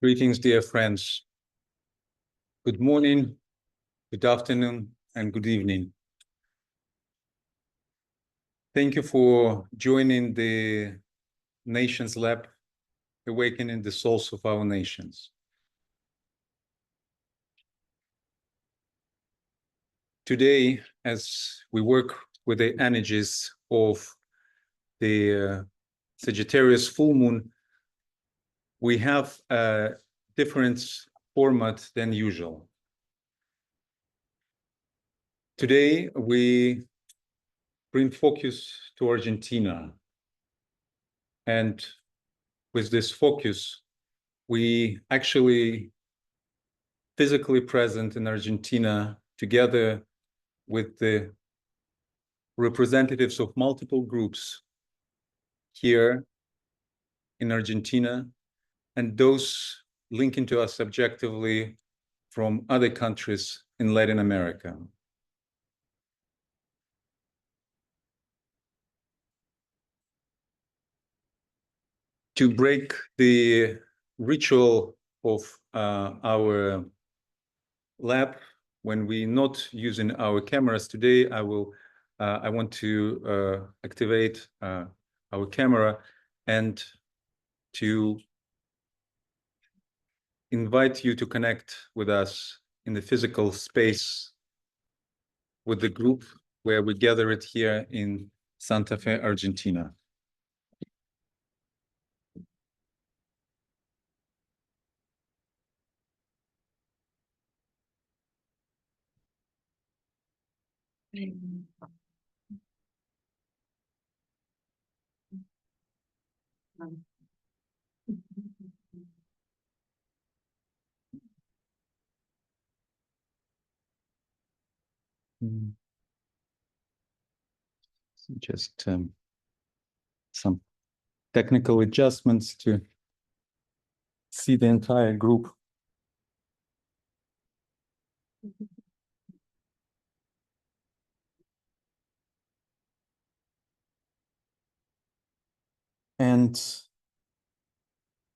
Greetings, dear friends. Good morning, good afternoon, and good evening. Thank you for joining the Nations Lab, Awakening the Souls of Our Nations. Today, as we work with the energies of the Sagittarius full moon, we have a different format than usual. Today, we bring focus to Argentina. And with this focus, we actually physically present in Argentina together with the representatives of multiple groups here in Argentina and those linking to us subjectively from other countries in Latin America. To break the ritual of our lab, when we're not using our cameras today, I want to activate our camera and to invite you to connect with us in the physical space with the group where we gather it here in Santa Fe, Argentina. Just some technical adjustments to see the entire group. And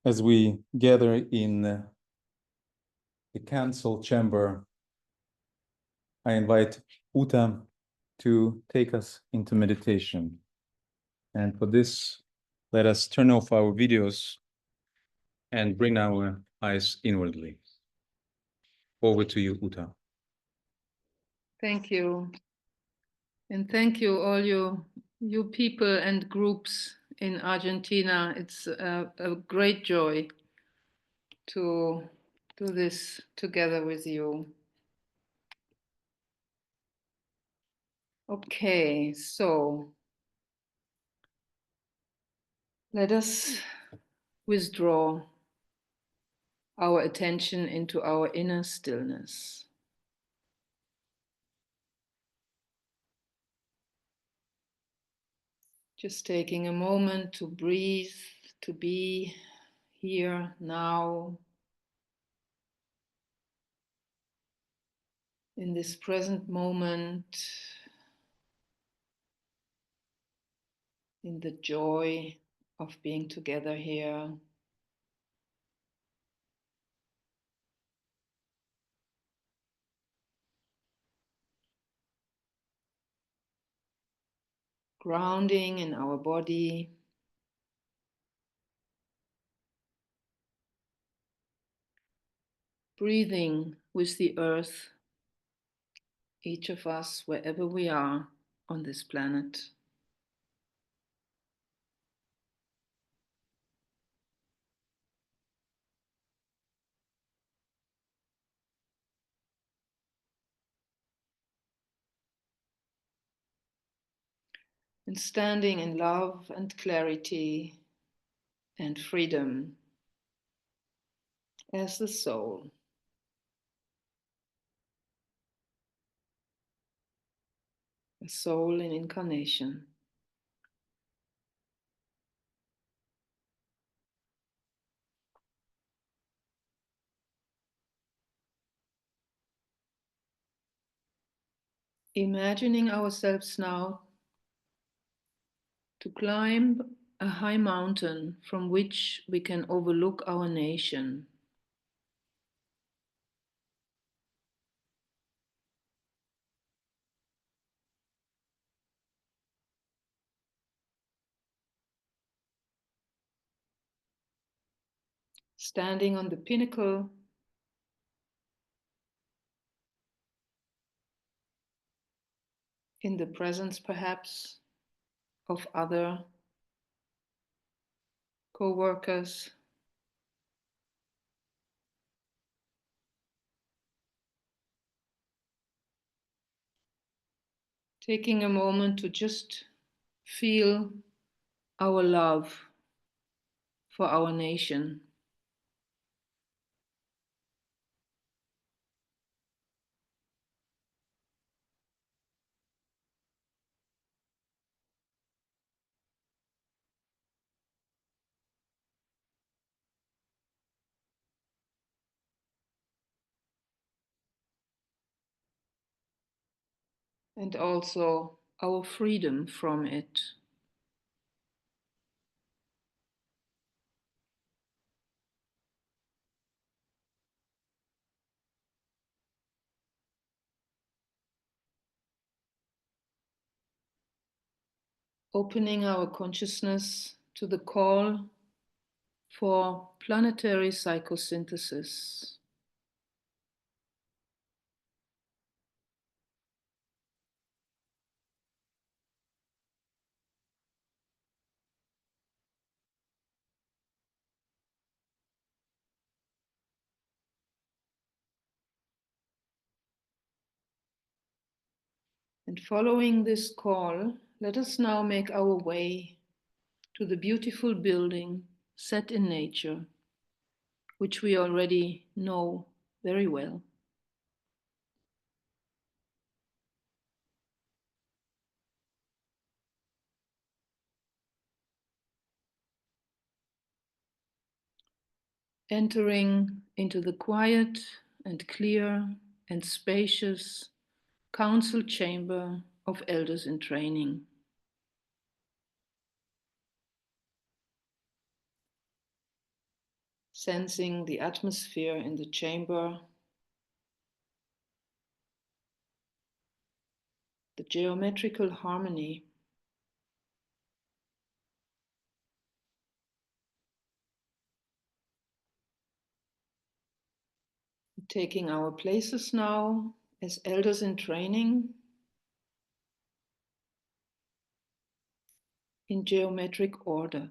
as we gather in the council chamber, I invite Uta to take us into meditation. And for this, let us turn off our videos and bring our eyes inwardly. Over to you, Uta. Thank you. And thank you, all you people and groups in Argentina. It's a great joy to do this together with you. Okay, so let us withdraw our attention into our inner stillness. Just taking a moment to breathe, to be here now, in this present moment, in the joy of being together here. Grounding in our body. Breathing with the earth, each of us, wherever we are on this planet. And standing in love and clarity and freedom as the soul. A soul in incarnation. Imagining ourselves now to climb a high mountain from which we can overlook our nation, standing on the pinnacle, in the presence perhaps of other co-workers, taking a moment to just feel our love for our nation. And also our freedom from it. Opening our consciousness to the call for planetary psychosynthesis. And following this call, let us now make our way to the beautiful building set in nature, which we already know very well. Entering into the quiet and clear and spacious council chamber of elders in training. Sensing the atmosphere in the chamber, the geometrical harmony, taking our places now as elders in training in geometric order.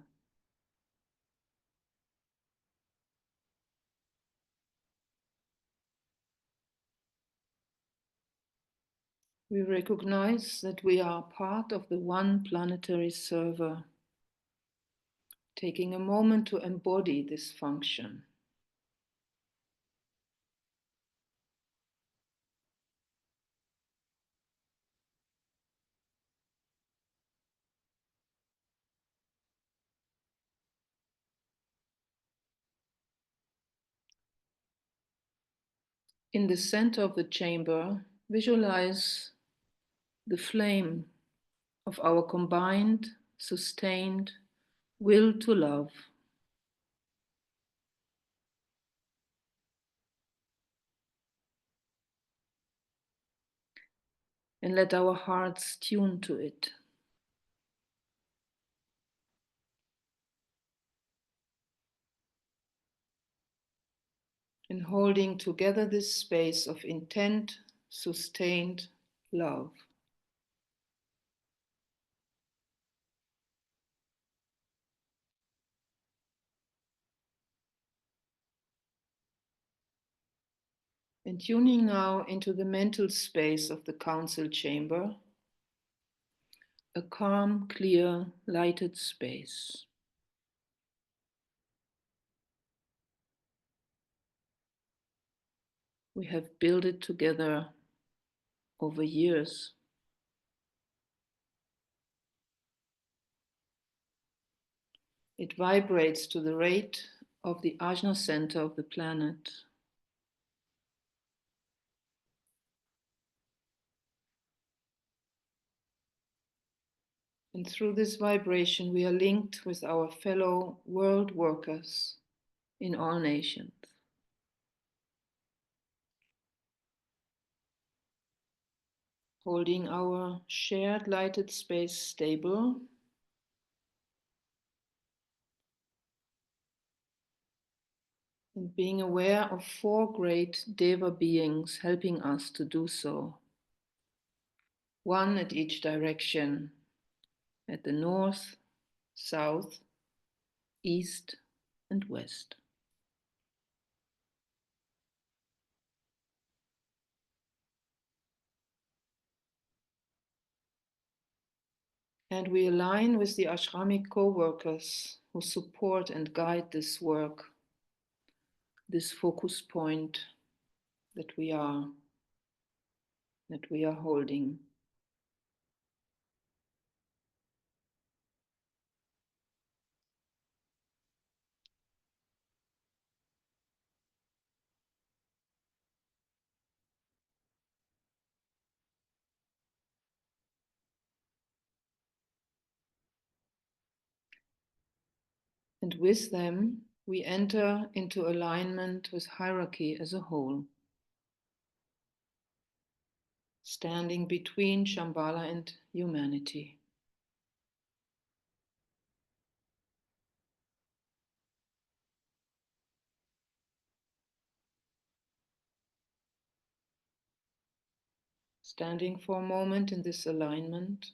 We recognize that we are part of the one planetary server, taking a moment to embody this function. In the center of the chamber, visualize the flame of our combined, sustained will to love. And let our hearts tune to it. And holding together this space of intent, sustained love. And tuning now into the mental space of the council chamber, a calm, clear, lighted space. We have built it together over years. It vibrates to the rate of the Ajna center of the planet. And through this vibration, we are linked with our fellow world workers in all nations. Holding our shared lighted space stable, and being aware of four great Deva beings helping us to do so, one at each direction, at the north, south, east, and west. And we align with the ashramic co-workers who support and guide this work, this focus point that we are holding. And with them, we enter into alignment with hierarchy as a whole, standing between Shambhala and humanity. Standing for a moment in this alignment,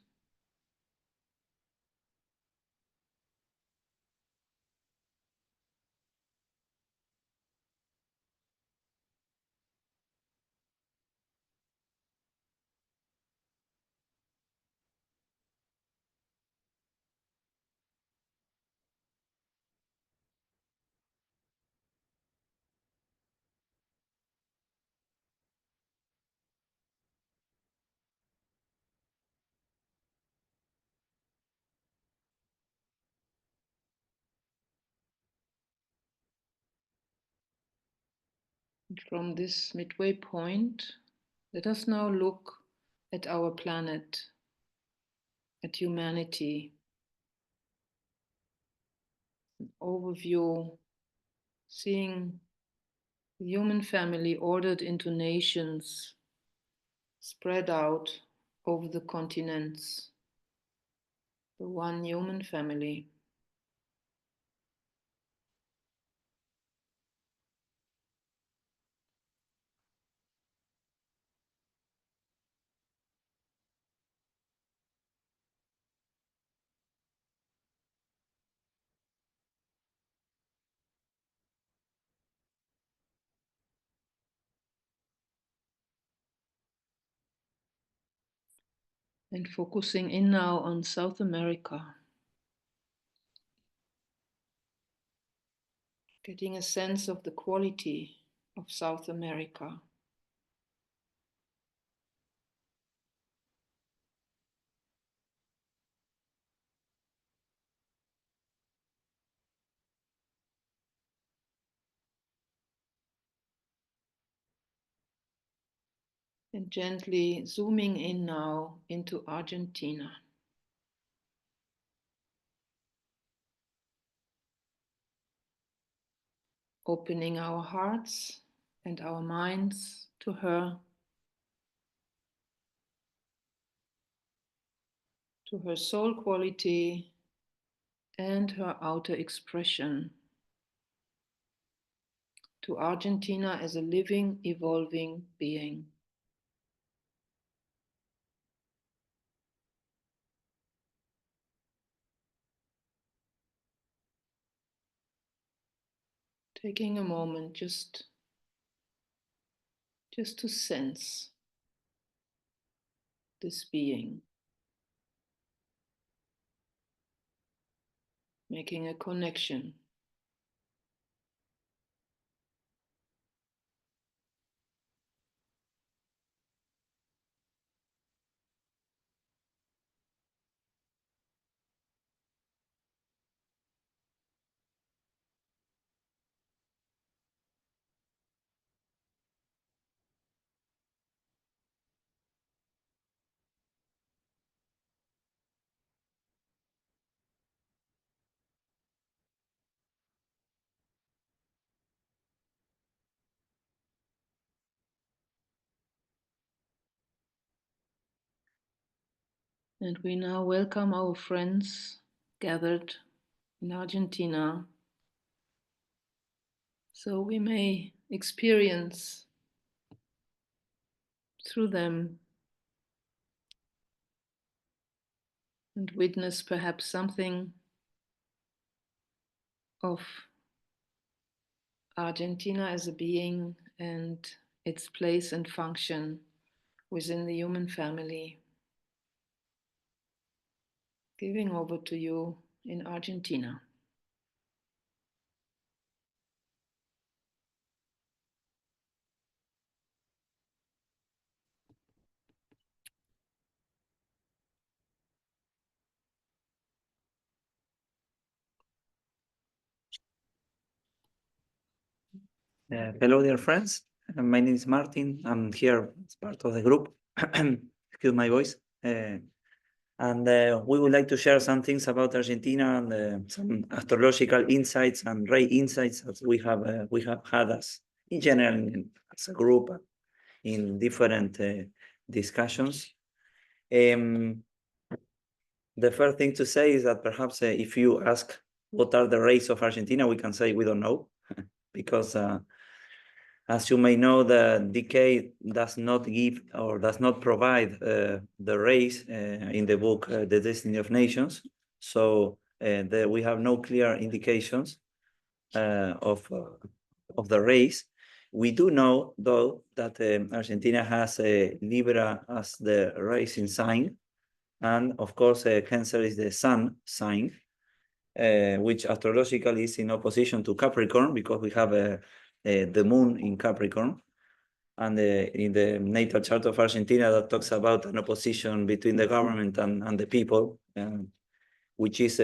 and from this midway point, let us now look at our planet, at humanity, an overview, seeing the human family ordered into nations, spread out over the continents, the one human family. And focusing in now on South America, getting a sense of the quality of South America. And gently zooming in now into Argentina. Opening our hearts and our minds to her, to her soul quality and her outer expression, to Argentina as a living, evolving being. Taking a moment just to sense this being, making a connection. And we now welcome our friends gathered in Argentina, so we may experience through them and witness perhaps something of Argentina as a being and its place and function within the human family. Giving over to you in Argentina. Hello, dear friends. My name is Martin. I'm here as part of the group. Excuse my voice. And we would like to share some things about Argentina and some astrological insights and ray insights that we have had as in general as a group in different discussions. The first thing to say is that perhaps if you ask what are the rays of Argentina, we can say we don't know because as you may know, the decay does not give or does not provide the race in the book, The Destiny of Nations. So we have no clear indications of the race. We do know, though, that Argentina has Libra as the racing sign. And of course, Cancer is the sun sign, which astrologically is in opposition to Capricorn because we have the moon in Capricorn. And in the natal chart of Argentina, that talks about an opposition between the government and the people, which is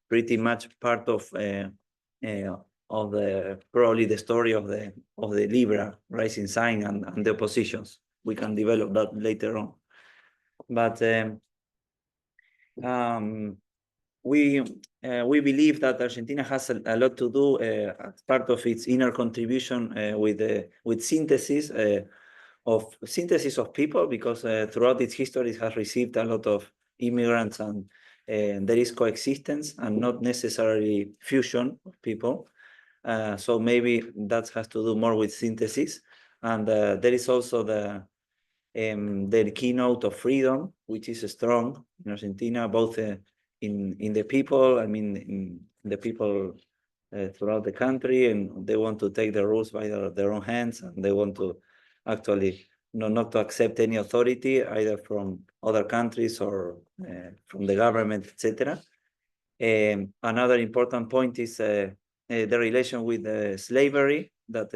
pretty much part of probably the story of the Libra rising sign and the oppositions. We can develop that later on. But we believe that Argentina has a lot to do as part of its inner contribution with synthesis of people, because throughout its history it has received a lot of immigrants and there is coexistence and not necessarily fusion of people. So maybe that has to do more with synthesis. And there is also the keynote of freedom, which is strong in Argentina, both in the people, I mean, in the people throughout the country, and they want to take the rules by their own hands, and they want to actually not to accept any authority either from other countries or from the government, etc. Another important point is the relation with slavery that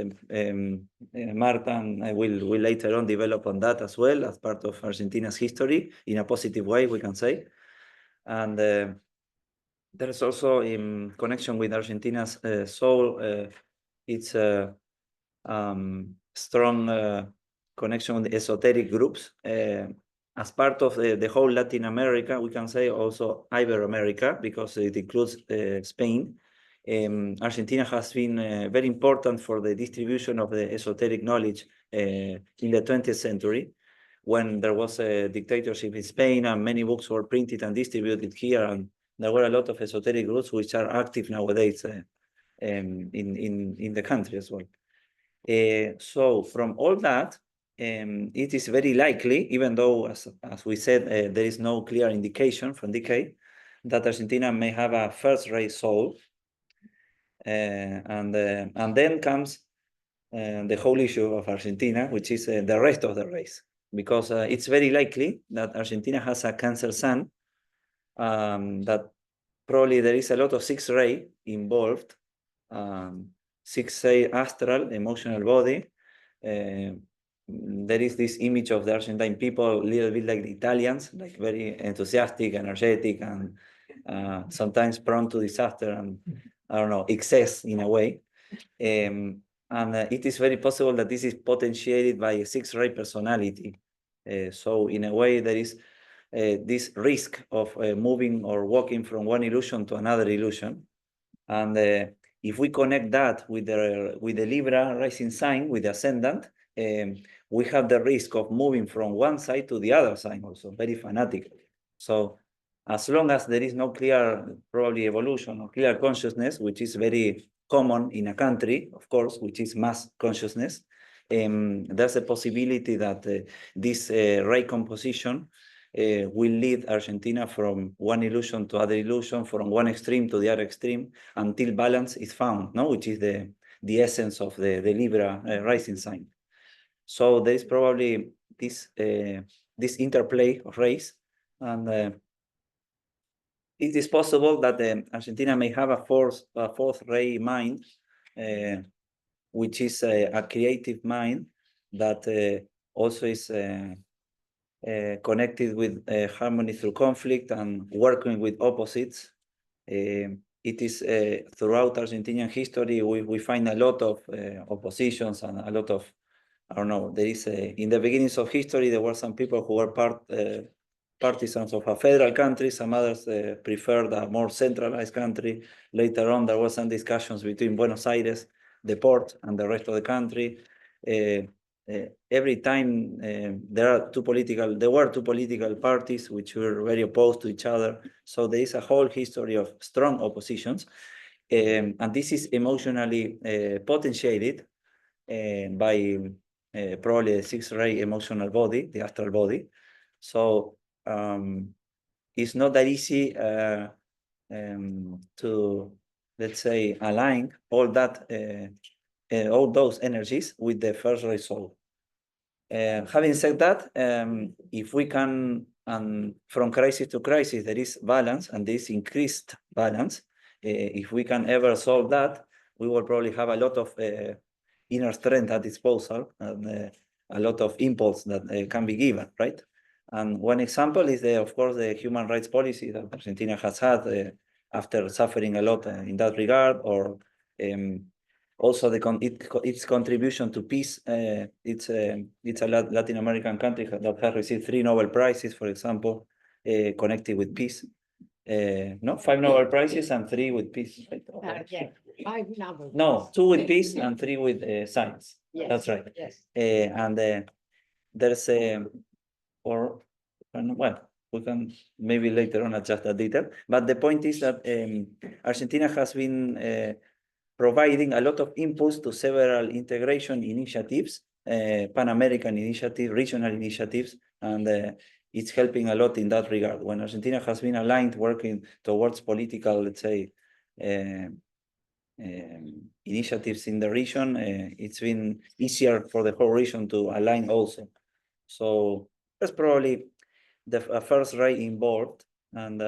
Marta and I will later on develop on that as well as part of Argentina's history in a positive way, we can say. And there's also in connection with Argentina's soul, it's a strong connection with esoteric groups. As part of the whole Latin America, we can say also Iberoamerica, because it includes Spain. Argentina has been very important for the distribution of the esoteric knowledge in the 20th century, when there was a dictatorship in Spain and many books were printed and distributed here, and there were a lot of esoteric groups which are active nowadays in the country as well. So from all that, it is very likely, even though, as we said, there is no clear indication from decay, that Argentina may have a first-rate soul. And then comes the whole issue of Argentina, which is the rest of the race, because it's very likely that Argentina has a Cancer sun, that probably there is a lot of sixth ray involved, sixth ray astral, emotional body. There is this image of the Argentine people, a little bit like the Italians, like very enthusiastic, energetic, and sometimes prone to disaster and, I don't know, excess in a way. And it is very possible that this is potentiated by a sixth-ray personality. So in a way, there is this risk of moving or walking from one illusion to another illusion. And if we connect that with the Libra rising sign, with the ascendant, we have the risk of moving from one side to the other side also, very fanatic. So as long as there is no clear, probably evolution or clear consciousness, which is very common in a country, of course, which is mass consciousness, there's a possibility that this ray composition will lead Argentina from one illusion to other illusion, from one extreme to the other extreme, until balance is found, no? Which is the essence of the Libra rising sign. So there is probably this interplay of rays, and it is possible that Argentina may have a fourth ray mind, which is a creative mind that also is connected with harmony through conflict and working with opposites. It is throughout Argentinian history, we find a lot of oppositions and a lot of, I don't know, there is in the beginnings of history, there were some people who were partisans of a federal country, some others preferred a more centralized country. Later on, there were some discussions between Buenos Aires, the port, and the rest of the country. Every time there were two political parties which were very opposed to each other. So there is a whole history of strong oppositions. And this is emotionally potentiated by probably the sixth ray emotional body, the astral body. So it's not that easy to, let's say, align all those energies with the first ray soul. Having said that, if we can, from crisis to crisis, there is balance, and there is increased balance. If we can ever solve that, we will probably have a lot of inner strength at disposal, and a lot of impulse that can be given, right? And one example is, of course, the human rights policy that Argentina has had after suffering a lot in that regard, or also its contribution to peace. It's a Latin American country that has received 3 Nobel Prizes, for example, connected with peace. No, 5 Nobel Prizes and 3 with peace. Right? Yeah, 5 Nobel. No, 2 with peace and 3 with science. Yes, That's right. yes. And there's well, we can maybe later on adjust that detail. But the point is that Argentina has been providing a lot of impulse to several integration initiatives, Pan-American initiatives, regional initiatives, and it's helping a lot in that regard. When Argentina has been aligned, working towards political, let's say, initiatives in the region, it's been easier for the whole region to align also. So that's probably the first ray involved, and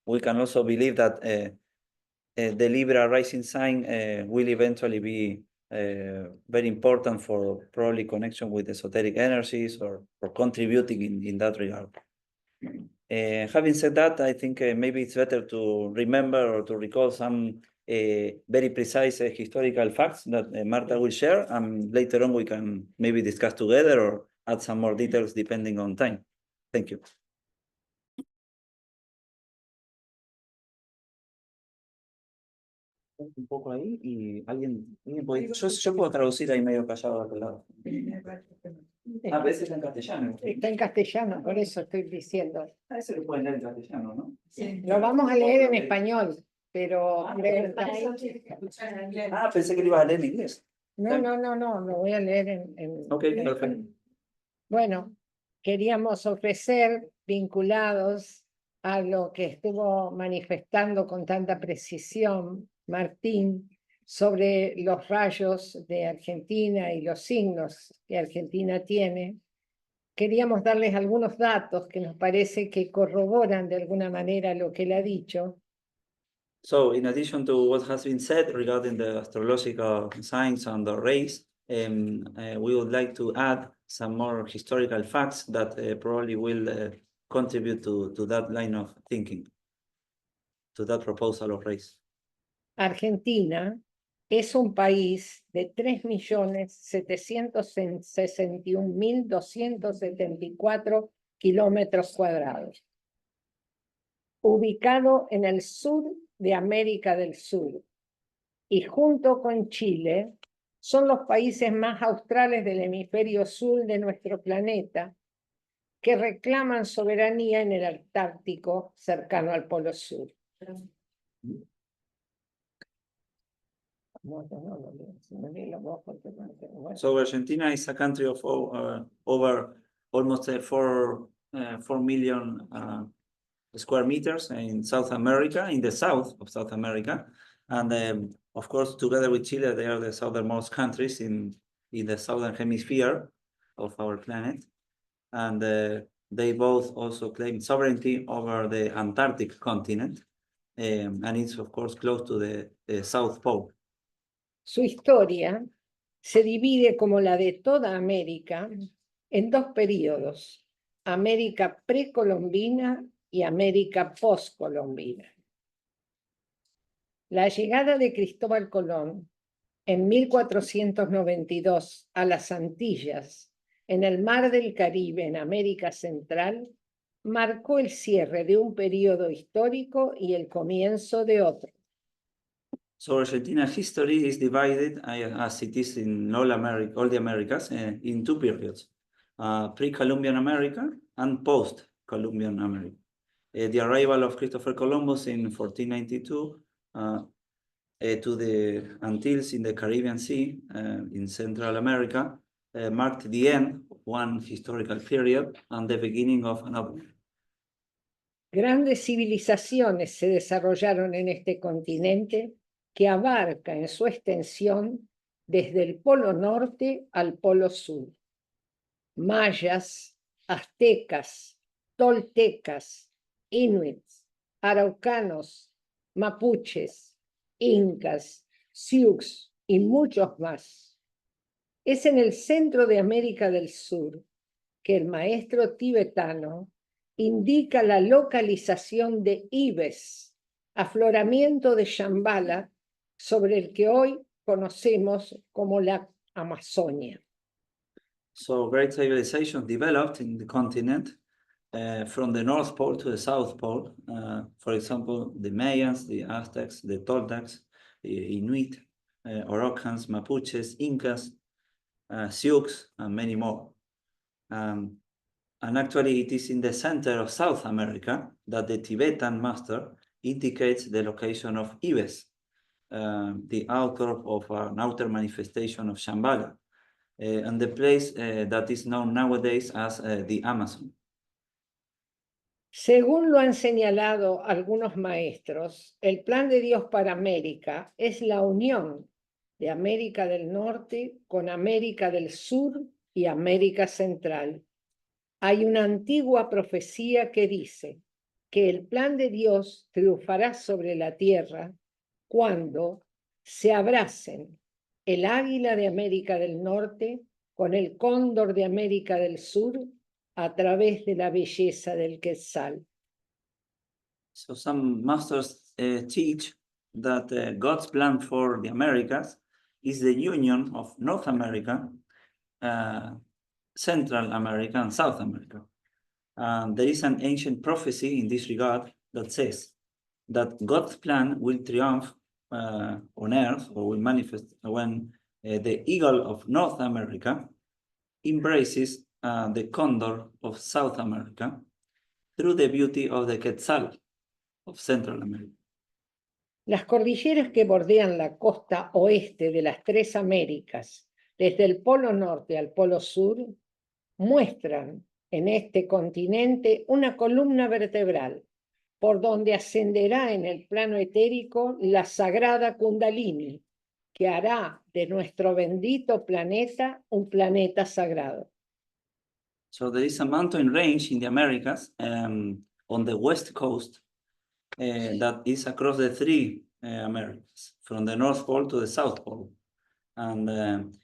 we can also believe that the Libra rising sign will eventually be very important for probably connection with esoteric energies, or contributing in that regard. Having said that, I think maybe it's better to remember or to recall some very precise historical facts that Marta will share, and later on we can maybe discuss together or add some more details depending on time. Thank you. Un poco ahí y alguien puede, yo puedo traducir ahí medio callado a aquel lado. A veces en castellano. Está en castellano, por eso estoy diciendo. A veces lo pueden leer en castellano, ¿no? Sí. Lo vamos a leer en español, pero... Pensé que lo ibas a leer en inglés. No, lo voy a leer en Ok, perfecto. Bueno, queríamos ofrecer, vinculados a lo que estuvo manifestando con tanta precisión Martín, sobre los rayos de Argentina y los signos que Argentina tiene, queríamos darles algunos datos que nos parece que corroboran de alguna manera lo que él ha dicho. So, in addition to what has been said regarding the astrological signs and the rays, we would like to add some more historical facts that probably will contribute to that line of thinking, to that proposal of rays. Argentina es un país de 3.761.274 kilómetros cuadrados, ubicado en el sur de América del Sur, y junto con Chile son los países más australes del hemisferio sur de nuestro planeta, que reclaman soberanía en el Antártico cercano al Polo Sur. No, no lo leo, si me lee la voz porque no tengo- bueno. So Argentina is a country of over almost 4 million square meters in South America, in the south of South America. And of course, together with Chile, they are the southernmost countries in the southern hemisphere of our planet. And they both also claim sovereignty over the Antarctic continent. And it's, of course, close to the South Pole. Su historia se divide como la de toda América en dos periodos, América precolombina y América postcolombina. La llegada de Cristóbal Colón en 1492 a las Antillas, en el Mar del Caribe, en América Central, marcó el cierre de un periodo histórico y el comienzo de otro. So Argentina history is divided as it is in all the Americas in two periods, pre-Columbian America and post-Columbian America. The arrival of Christopher Columbus in 1492 to the Antilles in the Caribbean Sea in Central America marked the end of one historical period and the beginning of another. Grandes civilizaciones se desarrollaron en este continente que abarca en su extensión desde el Polo Norte al Polo Sur. Mayas, aztecas, toltecas, inuits, araucanos, mapuches, incas, sioux y muchos más. Es en el centro de América del Sur que el maestro tibetano indica la localización de Ibes, afloramiento de Shambhala, sobre el que hoy conocemos como la Amazonia. So great civilizations developed in the continent from the North Pole to the South Pole. For example, the Mayans, the Aztecs, the Toltecs, the Inuit, Oroccans, Mapuches, Incas, Sioux, and many more. And actually, it is in the center of South America that the Tibetan master indicates the location of Ibes, the author of an outer manifestation of Shambhala, and the place that is known nowadays as the Amazon. Según lo han señalado algunos maestros, el plan de Dios para América es la unión de América del Norte con América del Sur y América Central. Hay una antigua profecía que dice que el plan de Dios triunfará sobre la tierra cuando se abracen el águila de América del Norte con el cóndor de América del Sur a través de la belleza del Quetzal. So some masters teach that God's plan for the Americas is the union of North America, Central America, and South America. There is an ancient prophecy in this regard that says that God's plan will triumph on earth, or will manifest when the eagle of North America embraces the condor of South America through the beauty of the Quetzal of Central America. Las cordilleras que bordean la costa oeste de las tres Américas, desde el Polo Norte al Polo Sur, muestran en este continente una columna vertebral por donde ascenderá en el plano etérico la sagrada Kundalini, que hará de nuestro bendito planeta un planeta sagrado. So there is a mountain range in the Americas on the west coast that is across the three Americas, from the North Pole to the South Pole. And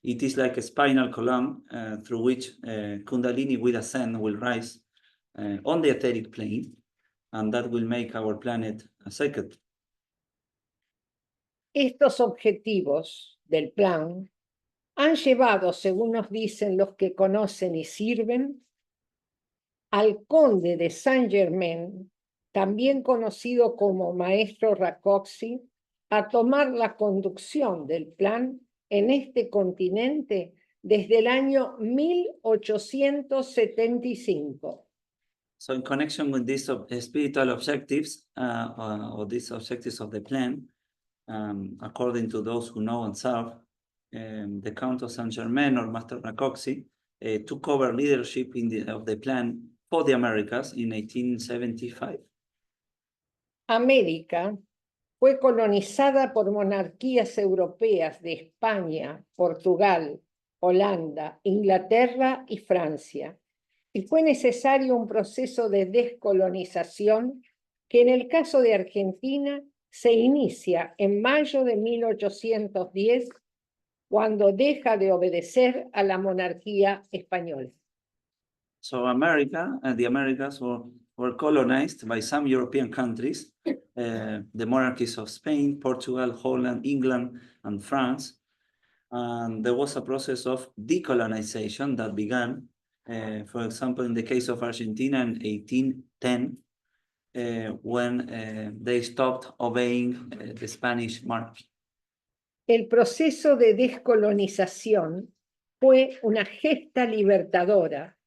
it is like a spinal column through which Kundalini will ascend, will rise on the etheric plane, and that will make our planet sacred. Estos objetivos del plan han llevado, según nos dicen los que conocen y sirven, al conde de Saint-Germain, también conocido como maestro Rakoczy, a tomar la conducción del plan en este continente desde el año 1875. So in connection with these spiritual objectives, or these objectives of the plan, According to those who know and serve, the Count of Saint-Germain or Master Rakoczy took over leadership of the plan for the Americas in 1875. América fue colonizada por monarquías europeas de España, Portugal, Holanda, Inglaterra y Francia, y fue necesario un proceso de descolonización que en el caso de Argentina se inicia en mayo de 1810, cuando deja de obedecer a la monarquía española. So America and the Americas were colonized by some European countries, the monarchies of Spain, Portugal, Holland, England, and France. And there was a process of decolonization that began, for example, in the case of Argentina in 1810, when they stopped obeying the Spanish monarchy. El proceso de descolonización fue una gesta libertadora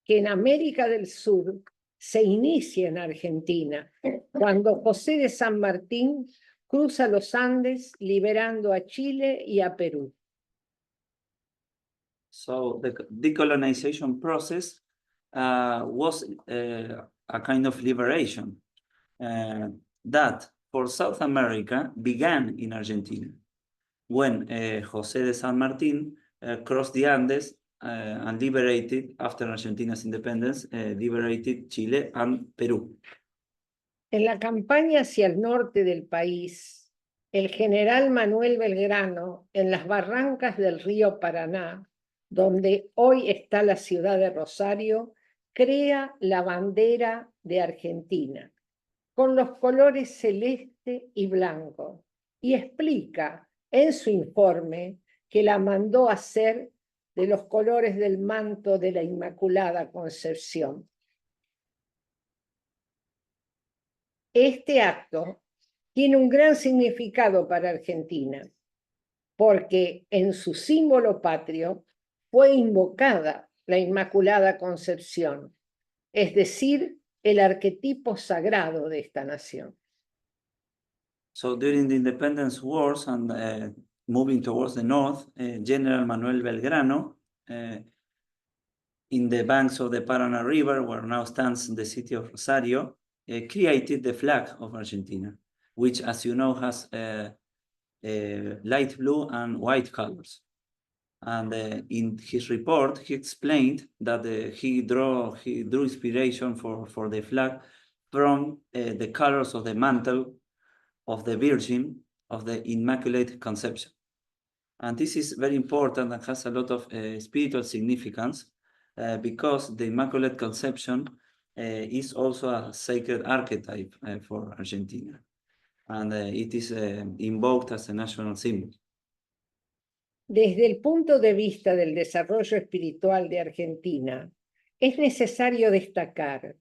que en América del Sur se inicia en Argentina, cuando José de San Martín cruza los Andes liberando a Chile y a Perú. So the decolonization process was a kind of liberation that for South America began in Argentina when José de San Martín crossed the Andes and liberated, after Argentina's independence, liberated Chile and Peru. En la campaña hacia el norte del país, el general Manuel Belgrano, en las barrancas del río Paraná, donde hoy está la ciudad de Rosario, crea la bandera de Argentina, con los colores celeste y blanco, y explica en su informe que la mandó hacer de los colores del manto de la Inmaculada Concepción. Este acto tiene un gran significado para Argentina, porque en su símbolo patrio fue invocada la Inmaculada Concepción, es decir, el arquetipo sagrado de esta nación. So during the independence wars and moving towards the north, General Manuel Belgrano, in the banks of the Paraná River, where now stands the city of Rosario, created the flag of Argentina, which, as you know, has light blue and white colors. And in his report, he explained that he drew inspiration for the flag from the colors of the mantle of the Virgin of the Immaculate Conception. And this is very important and has a lot of spiritual significance because the Immaculate Conception is also a sacred archetype for Argentina. And it is invoked as a national symbol. Desde el punto de vista del desarrollo espiritual de Argentina, es necesario destacar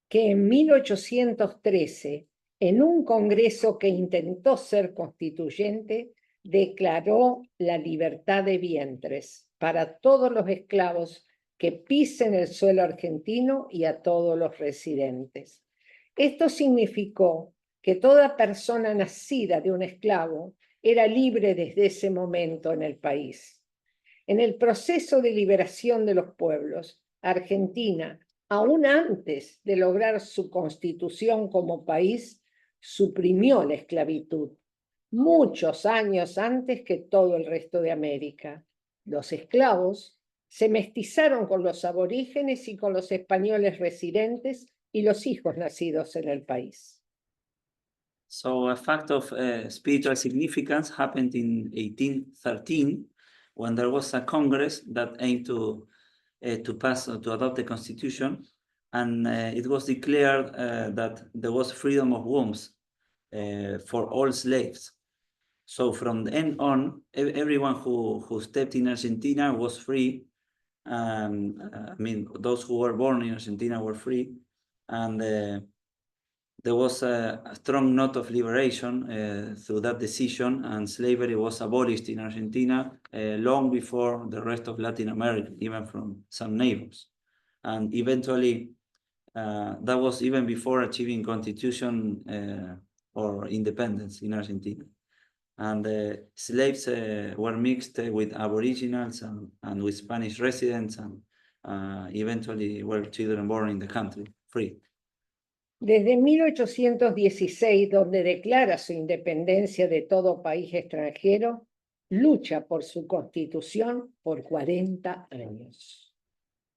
que en 1813, en un congreso que intentó ser constituyente, declaró la libertad de vientres para todos los esclavos que pisen el suelo argentino y a todos los residentes. Esto significó que toda persona nacida de un esclavo era libre desde ese momento en el país. En el proceso de liberación de los pueblos, Argentina, aún antes de lograr su constitución como país, suprimió la esclavitud, muchos años antes que todo el resto de América. Los esclavos se mestizaron con los aborígenes y con los españoles residentes y los hijos nacidos en el país. So a fact of spiritual significance happened in 1813 when there was a Congress that aimed to adopt the Constitution, and it was declared that there was freedom of wombs for all slaves. So from then on, everyone who stepped in Argentina was free. I mean, those who were born in Argentina were free, and there was a strong note of liberation through that decision, and slavery was abolished in Argentina long before the rest of Latin America, even from some neighbors. And eventually, that was even before achieving constitution or independence in Argentina. And the slaves were mixed with aboriginals and with Spanish residents, and eventually were children born in the country, free. Desde 1816, donde declara su independencia de todo país extranjero, lucha por su constitución por 40 años.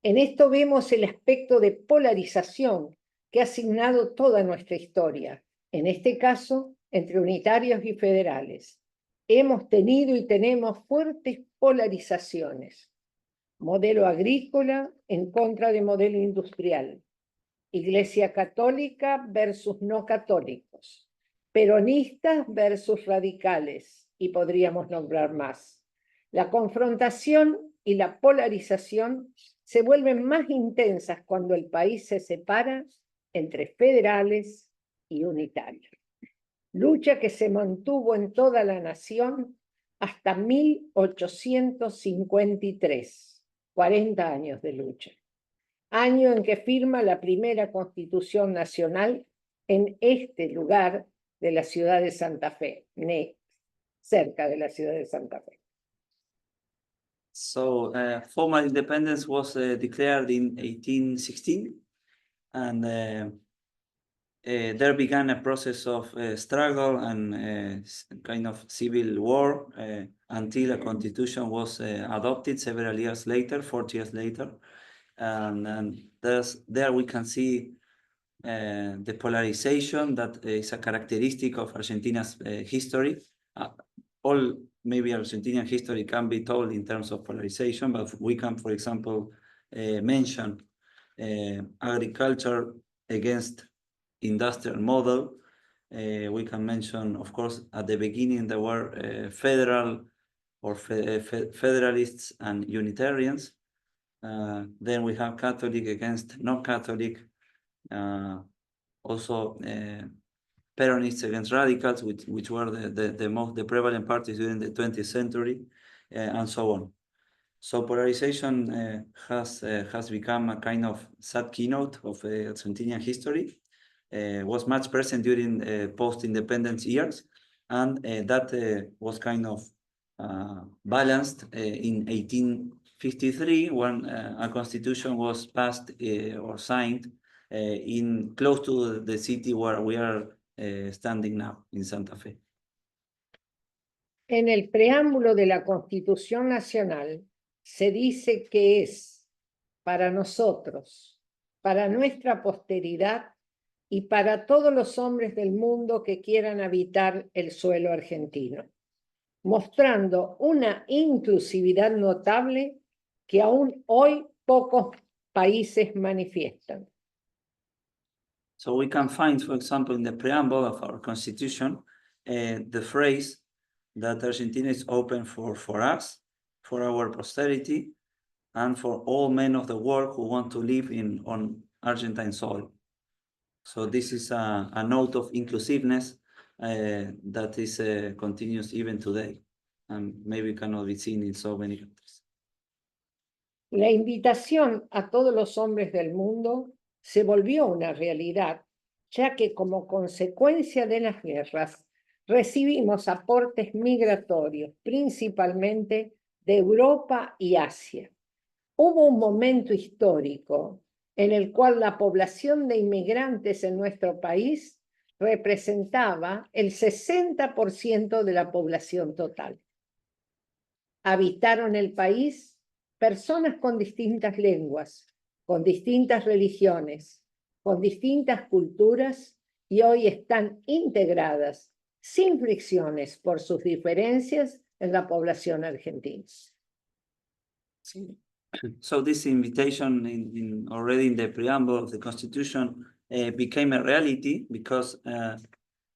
En esto vemos el aspecto de polarización que ha asignado toda nuestra historia, en este caso, entre unitarios y federales. Hemos tenido y tenemos fuertes polarizaciones. Modelo agrícola en contra de modelo industrial. Iglesia católica versus no católicos. Peronistas versus radicales. Y podríamos nombrar más. La confrontación y la polarización se vuelven más intensas cuando el país se separa entre federales y unitarios. Lucha que se mantuvo en toda la nación hasta 1853, 40 años de lucha, año en que firma la primera Constitución Nacional en este lugar de la ciudad de Santa Fe, cerca de la ciudad de Santa Fe. So formal independence was declared in 1816, and there began a process of struggle and kind of civil war until a constitution was adopted several years later, 40 years later. And there we can see the polarization that is a characteristic of Argentina's history. All maybe Argentinian history can be told in terms of polarization, but we can, for example, mention agriculture against industrial model. We can mention, of course, at the beginning there were federal or federalists and Unitarians. Then we have Catholic against non-Catholic. Also Peronists against radicals, which were the prevalent parties during the 20th century, and so on. So polarization has become a kind of sad keynote of Argentinian history. Was much present during post-independence years, and that was kind of balanced in 1853 when a constitution was passed or signed in close to the city where we are standing now, in Santa Fe. En el preámbulo de la Constitución Nacional se dice que es para nosotros, para nuestra posteridad y para todos los hombres del mundo que quieran habitar el suelo argentino, mostrando una inclusividad notable que aún hoy pocos países manifiestan. So we can find, for example, in the preamble of our constitution, the phrase that Argentina is open for us, for our posterity, and for all men of the world who want to live on Argentine soil. So this is a note of inclusiveness that is continuous even today, and maybe cannot be seen in so many countries. La invitación a todos los hombres del mundo se volvió una realidad, ya que como consecuencia de las guerras recibimos aportes migratorios, principalmente de Europa y Asia. Hubo un momento histórico en el cual la población de inmigrantes en nuestro país representaba el 60% de la población total. Habitaron el país personas con distintas lenguas, con distintas religiones, con distintas culturas, y hoy están integradas sin fricciones por sus diferencias en la población argentina. So this invitation already in the preamble of the Constitution became a reality because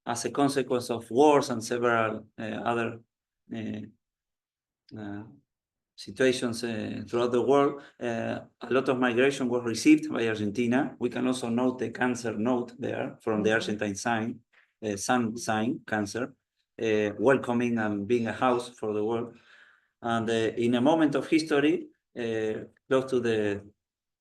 as a consequence of wars and several other situations throughout the world, a lot of migration was received by Argentina. We can also note the cancer note there from the Argentine sign, sun sign, cancer, welcoming and being a house for the world. And in a moment of history, close to the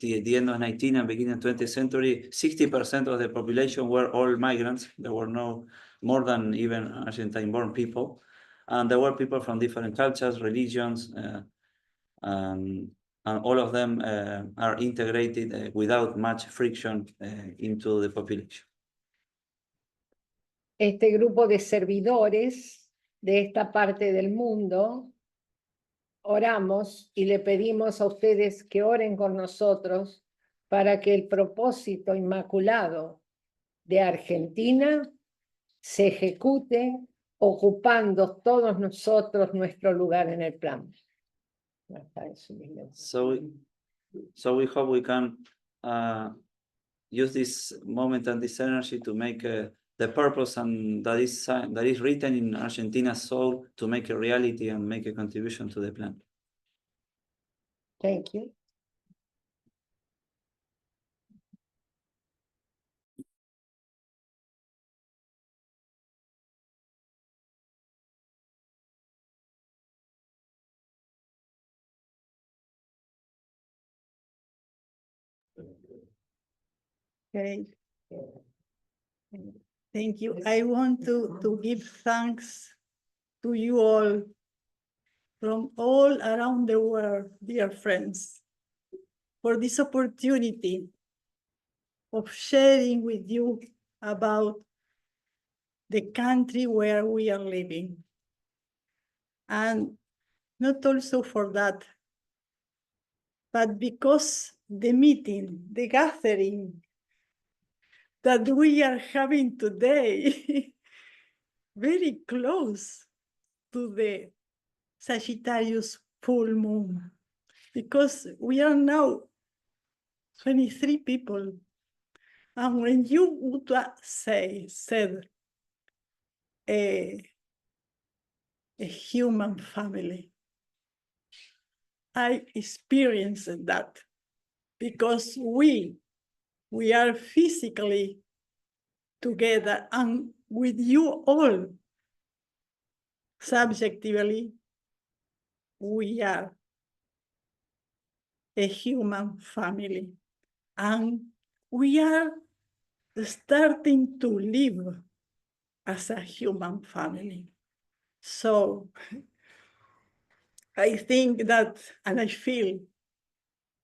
end of 19th and beginning of 20th century, 60% of the population were all migrants. There were no more than even Argentine-born people. And there were people from different cultures, religions, and all of them are integrated without much friction into the population. Este grupo de servidores de esta parte del mundo, oramos y le pedimos a ustedes que oren con nosotros para que el propósito inmaculado de Argentina se ejecute ocupando todos nosotros nuestro lugar en el plan. So we hope we can use this moment and this energy to make the purpose and that is written in Argentina's soul to make a reality and make a contribution to the plan. Thank you. Okay. Thank you. I want to give thanks to you all from all around the world, dear friends, for this opportunity of sharing with you about the country where we are living. And not also for that, but because the meeting, the gathering that we are having today, very close to the Sagittarius full moon, because we are now 23 people. And when you said a human family, I experienced that because we are physically together, and with you all subjectively, we are a human family, and we are starting to live as a human family. So I think that, and I feel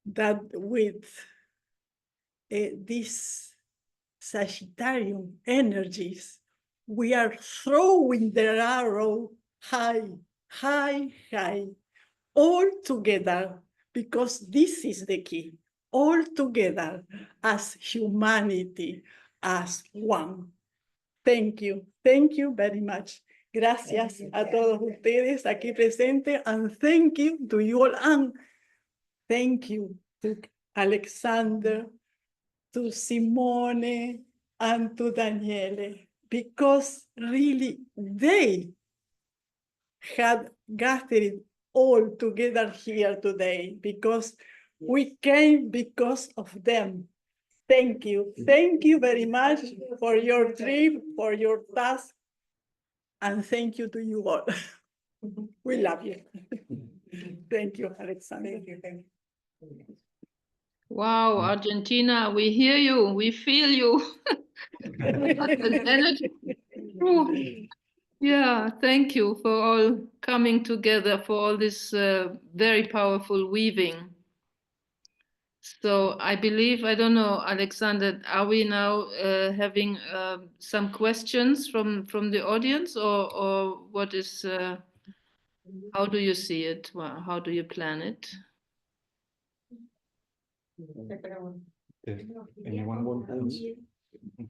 that with these Sagittarius energies, we are throwing the arrow high, high, high, all together, because this is the key, all together as humanity, as one. Thank you very much. Gracias a todos ustedes aquí presentes, and thank you to you all, and thank you to Alexander, to Simone, and to Daniele, because really they had gathered all together here today, because we came because of them. Thank you very much for your trip, for your task, and thank you to you all. We love you. Thank you, Alexander. Wow, Argentina, we hear you, we feel you. An energy. Ooh. Yeah, thank you for all coming together, for all this very powerful weaving. So I believe, I don't know, Alexander, are we now having some questions from the audience, or what is, how do you see it? Well, how do you plan it? Anyone want to?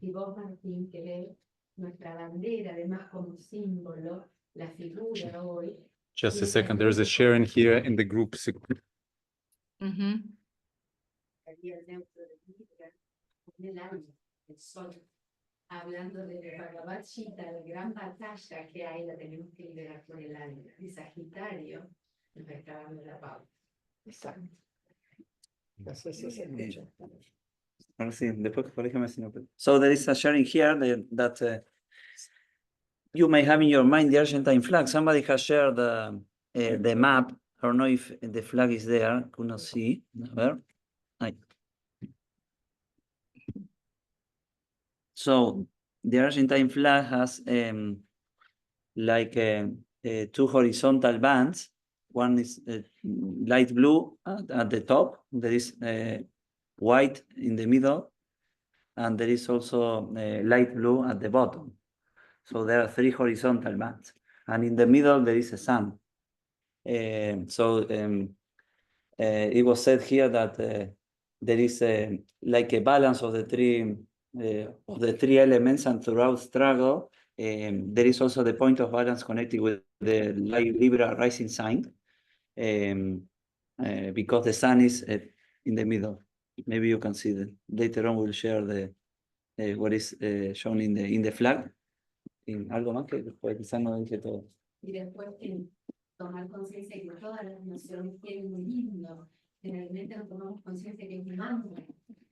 Y vos, Martín, que ves nuestra bandera, además como símbolo, la figura hoy. Just a second, there's a Sharon here in the group. Mm-hmm. El sol, hablando de la Bhagavad Gita, la gran batalla que hay, la tenemos que liberar por el alma. Y Sagitario nos está dando la pauta. Exacto. So there is a sharing here that you may have in your mind the Argentine flag. Somebody has shared the map. I don't know if the flag is there. Could not see. Where? So the Argentine flag has like two horizontal bands. One is light blue at the top. There is white in the middle, and there is also light blue at the bottom. So there are three horizontal bands, and in the middle there is a sun. It was said here that there is like a balance of the three elements, and throughout struggle, there is also the point of balance connected with the Libra rising sign, because the sun is in the middle. Maybe you can see that later on. We'll share the what is shown in the flag. Algo más que después quizás no dije todo. Y después tomar conciencia que todas las naciones tienen un himno. Generalmente no tomamos conciencia que es un mantra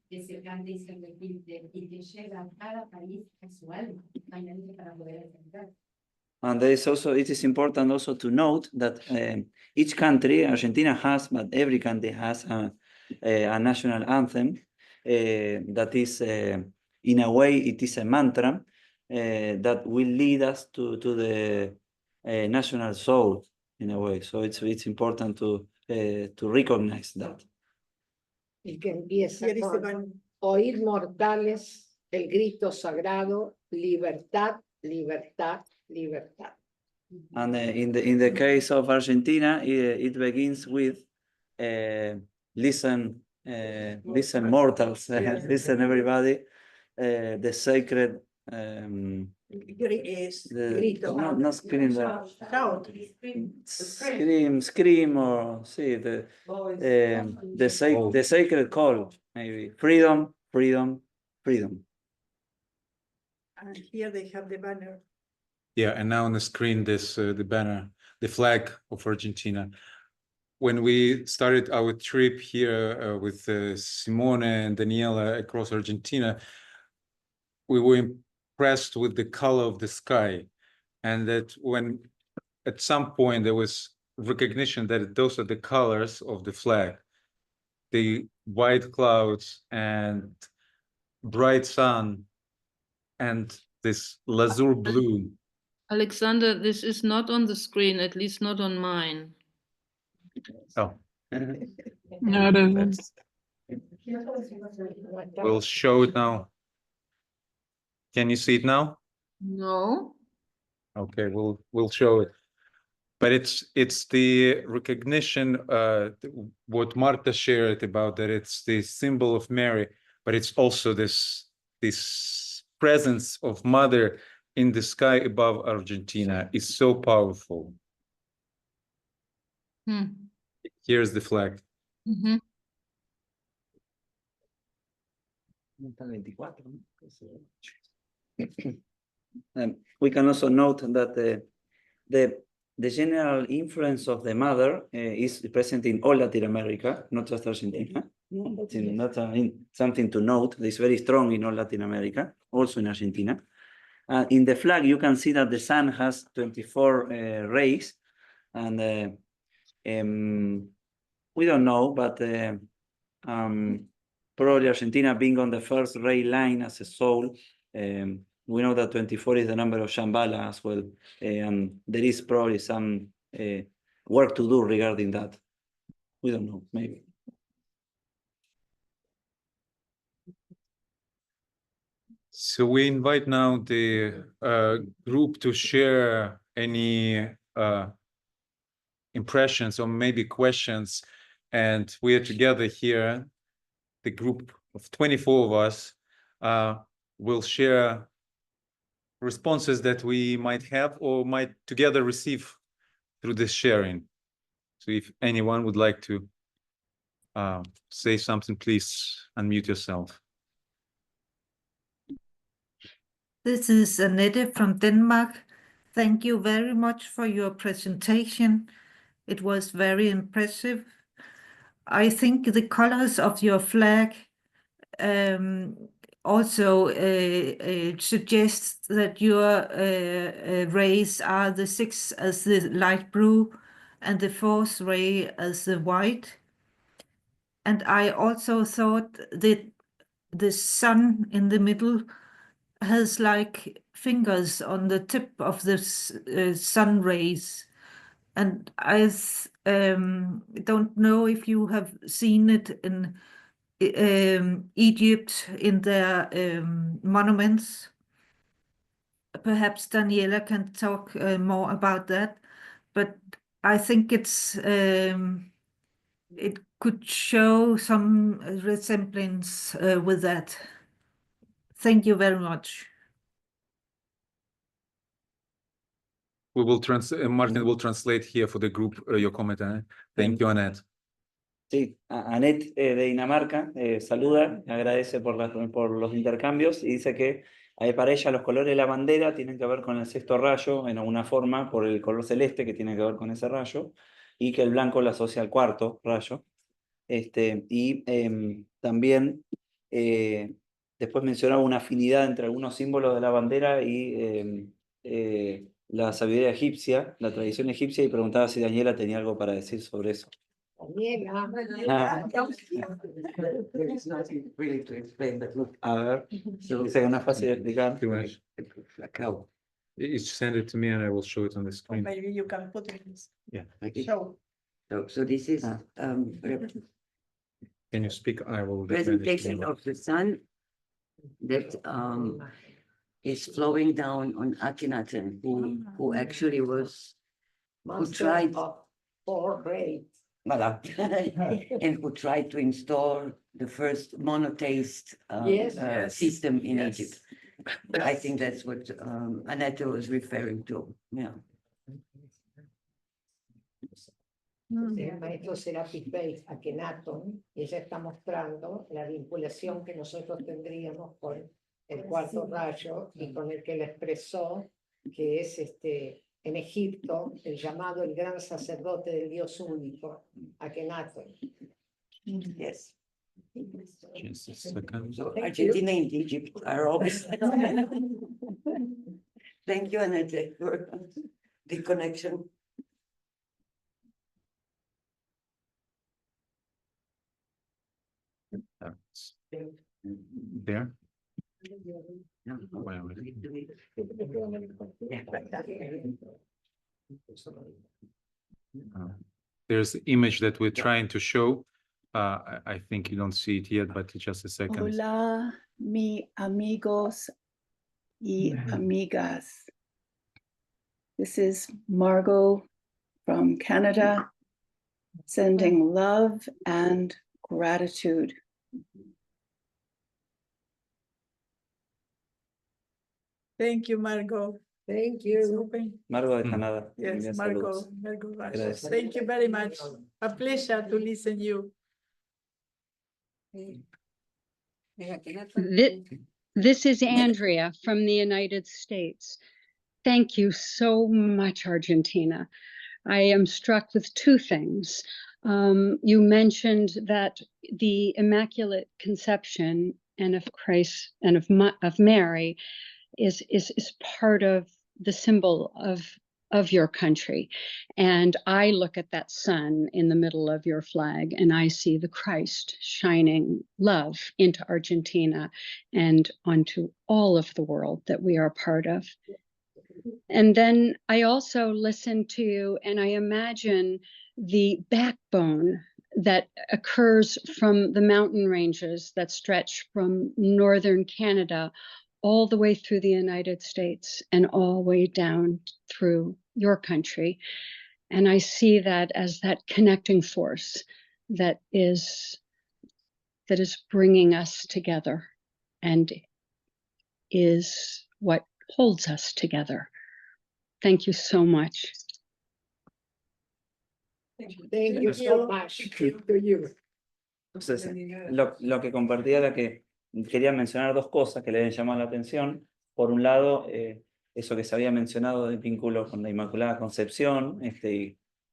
que se canta y se repite y que llega a cada país a su alma, finalmente para poder enfrentar. And there is also, it is important also to note that each country, Argentina has, but every country has a national anthem that is, in a way, it is a mantra that will lead us to the national soul, in a way. So it's important to recognize that. Y que empieza Here is the con one. oír mortales el grito sagrado, libertad, libertad, libertad. And in the case of Argentina, it begins with listen, mortals, listen everybody, the sacred. Grito. Not scream, Shout. scream, or see the sacred call, maybe freedom, freedom, freedom. And here they have the banner. Yeah, and now on the screen, this the banner, the flag of Argentina. When we started our trip here with Simone and Daniela across Argentina, we were impressed with the color of the sky, and that when at some point there was recognition that those are the colors of the flag, the white clouds and bright sun and this lazur blue. Alexander, this is not on the screen, at least not on mine. Oh, No, it isn't. we'll show it now. Can you see it now? No. Okay, we'll show it. But it's the recognition, what Marta shared about that it's the symbol of Mary, but it's also this presence of Mother in the sky above Argentina is so powerful. Here's the flag. Mm-hmm. We can also note that the general influence of the mother is present in all Latin America, not just Argentina. That's something to note. It's very strong in all Latin America, also in Argentina. In the flag, you can see that the sun has 24 rays, and we don't know, but probably Argentina being on the first ray line as a soul, we know that 24 is the number of Shambhala as well, and there is probably some work to do regarding that. We don't know, maybe. So we invite now the group to share any impressions or maybe questions, and we are together here. The group of 24 of us will share responses that we might have or might together receive through this sharing. So if anyone would like to say something, please unmute yourself. This is Annette from Denmark. Thank you very much for your presentation. It was very impressive. I think the colors of your flag also suggests that your rays are the 6 as the light blue and the 4th ray as the white. And I also thought that the sun in the middle has like fingers on the tip of the sun rays. And I don't know if you have seen it in Egypt in their monuments. Perhaps Daniela can talk more about that, but I think it could show some resemblance with that. Thank you very much. We will Martin will translate here for the group your comment. Thank you, Annette. Sí, Annette de Dinamarca saluda, agradece por los intercambios y dice que para ella los colores de la bandera tienen que ver con el sexto rayo en alguna forma por el color celeste que tiene que ver con ese rayo y que el blanco lo asocia al cuarto rayo. Y también después mencionaba una afinidad entre algunos símbolos de la bandera y la sabiduría egipcia, la tradición egipcia, y preguntaba si Daniela tenía algo para decir sobre eso. Daniela. A ver, dice que no es fácil de explicar. You send it to me and I will show it on the Or screen. maybe you can put it in this Yeah. show. So this is Can you speak? I will manage to presentation do it. of the sun that is flowing down on Akhenaten, who actually was tried- for rays. Voilà. and who tried to install the first monotheist Yes. system in Yes. Egypt. I think that's what Annette was referring to. Yeah. El maestro Serapis Bey, Akhenaton, y ella está mostrando la vinculación que nosotros tendríamos con el cuarto rayo y con el que él expresó, que es en Egipto, el llamado el gran sacerdote del Dios único, Akhenaton. Yes. Just a second. So Argentina and Egypt are always. Thank you, Annette, for the connection. There. No, Where was There's the image that we're trying to show. I think you don't see it yet, but just a second. Hola, mi amigos y amigas. This is Margot from Canada, sending love and gratitude. Thank you, Margot. Thank you. Margo de Canadá. Yes, Envía Margot. saludos. Margot Rush. Gracias. Thank you very much. A pleasure to listen you. This is Andrea from the United States. Thank you so much, Argentina. I am struck with two things. You mentioned that the Immaculate Conception and of Christ and of Mary is part of the symbol of your country. And I look at that sun in the middle of your flag and I see the Christ shining love into Argentina and onto all of the world that we are part of. And then I also listen to you and I imagine the backbone that occurs from the mountain ranges that stretch from northern Canada all the way through the United States and all the way down through your country. And I see that as that connecting force that is bringing us together and is what holds us together. Thank you so much. Thank you so much to you. Entonces, lo que compartía era que quería mencionar dos cosas que le habían llamado la atención. Por un lado, eso que se había mencionado del vínculo con la Inmaculada Concepción,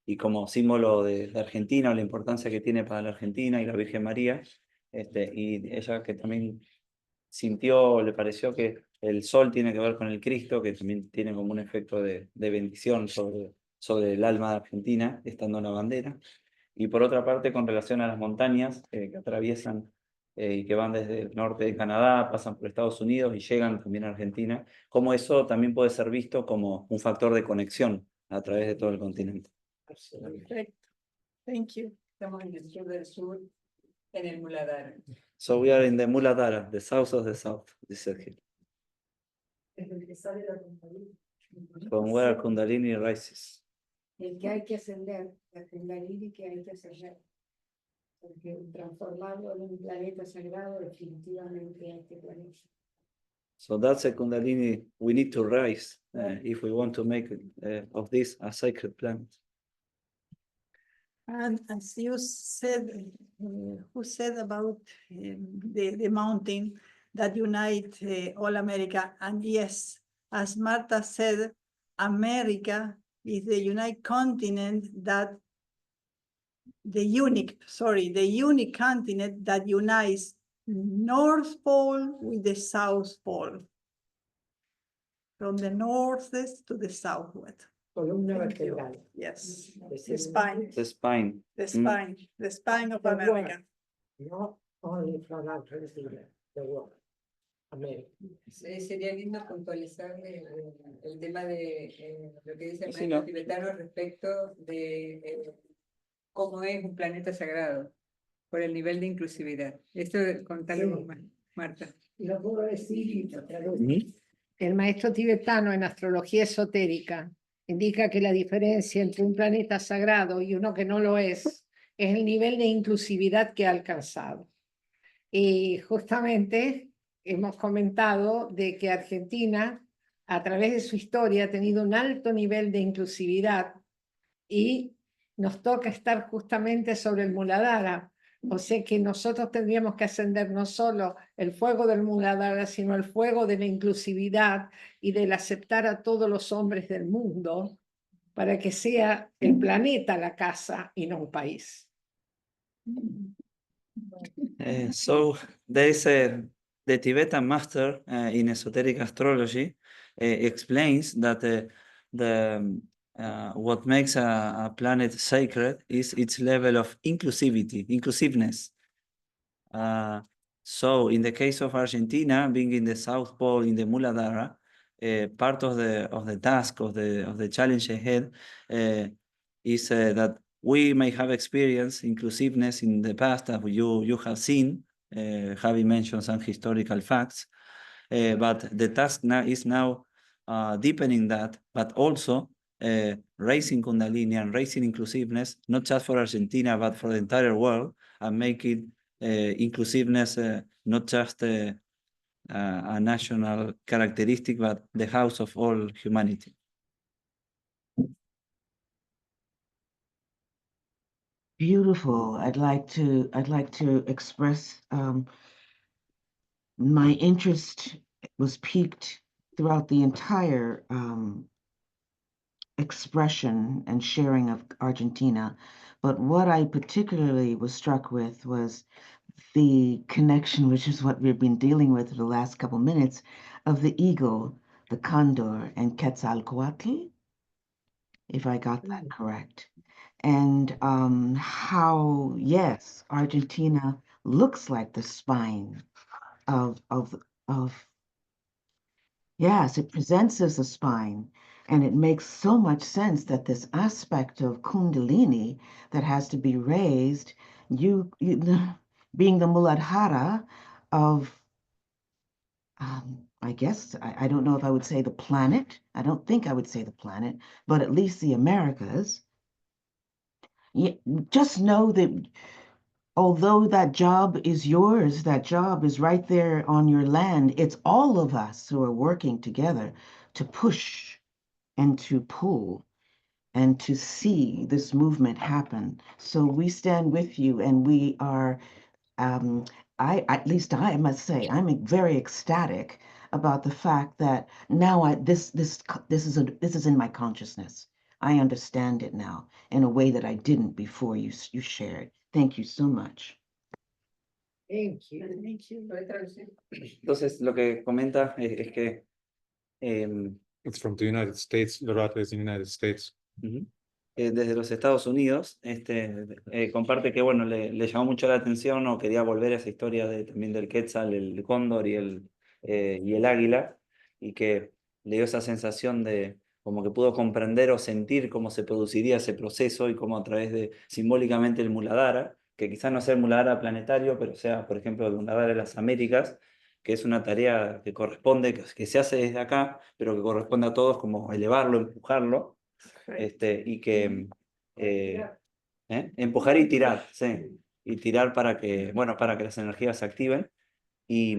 y como símbolo de Argentina, o la importancia que tiene para la Argentina y la Virgen María, y ella que también sintió, le pareció que el sol tiene que ver con el Cristo, que también tiene como un efecto de bendición sobre el alma de Argentina, estando en la bandera. Y por otra parte, con relación a las montañas que atraviesan y que van desde el norte de Canadá, pasan por Estados Unidos y llegan también a Argentina, cómo eso también puede ser visto como un factor de conexión a través de todo el continente. Perfecto. Thank you. Estamos en el sur del sur, en el Muladhara. So we are in the Muladhara, the south of the south, dice aquí. From where Kundalini rises. El que hay que ascender, la Kundalini que hay que ascender. Porque transformarlo en un planeta sagrado definitivamente hay que planear. So that's a Kundalini we need to rise if we want to make of this a sacred planet. And as you said, who said about the mountain that unite all America? And yes, as Marta said, America is the unique continent that the unique continent that unites North Pole with the South Pole. From the northeast to the southwest. Columna Thank you. vertebral. Yes, This the is spine, The spine. the spine of The America. Not only from Argentina, the world. América. Sería lindo puntualizar el tema de lo que dice el Sí, maestro ¿no? tibetano respecto de cómo es un planeta sagrado, por el nivel de inclusividad. Esto contalo más, Marta. Lo puedo decir y lo traduzco. El maestro tibetano en astrología esotérica indica que la diferencia entre un planeta sagrado y uno que no lo es el nivel de inclusividad que ha alcanzado. Y justamente hemos comentado de que Argentina, a través de su historia, ha tenido un alto nivel de inclusividad y nos toca estar justamente sobre el Muladhara. O sea que nosotros tendríamos que ascender no solo el fuego del Muladhara, sino el fuego de la inclusividad y del aceptar a todos los hombres del mundo para que sea el planeta la casa y no un país. So there is the Tibetan master in esoteric astrology explains that what makes a planet sacred is its level of inclusiveness. So in the case of Argentina, being in the South Pole, in the Muladhara, part of the task of the challenge ahead is that we may have experienced inclusiveness in the past that you have seen, having mentioned some historical facts, but the task now is deepening that, but also raising Kundalini and raising inclusiveness, not just for Argentina, but for the entire world, and making inclusiveness not just a national characteristic, but the house of all humanity. Beautiful. I'd like to express my interest was piqued throughout the entire expression and sharing of Argentina. But what I particularly was struck with was the connection, which is what we've been dealing with for the last couple minutes, of the eagle, the condor, and Quetzalcoatl, if I got that correct. And how, yes, Argentina looks like the spine of yes, it presents as a spine. And it makes so much sense that this aspect of Kundalini that has to be raised, you being the Muladhara of, I guess, I don't know if I would say the planet. I don't think I would say the planet, but at least the Americas. Just know that although that job is yours, that job is right there on your land, it's all of us who are working together to push and to pull and to see this movement happen. So we stand with you, and we are, at least I must say, I'm very ecstatic about the fact that now this is in my consciousness. I understand it now in a way that I didn't before you shared. Thank you so much. Thank you. Thank you. Entonces, lo que comenta es que It's from the United States. Lorata is in the United States. desde los Estados Unidos, comparte que bueno, le llamó mucho la atención o quería volver a esa historia también del Quetzal, el cóndor y el águila, y que le dio esa sensación de como que pudo comprender o sentir cómo se produciría ese proceso y cómo a través de simbólicamente el Muladhara, que quizás no sea el Muladhara planetario, pero sea, por ejemplo, el Muladhara de las Américas, que es una tarea que corresponde, que se hace desde acá, pero que corresponde a todos como elevarlo, empujarlo, y que empujar y tirar, sí, y tirar para que, bueno, para que las energías se activen. Y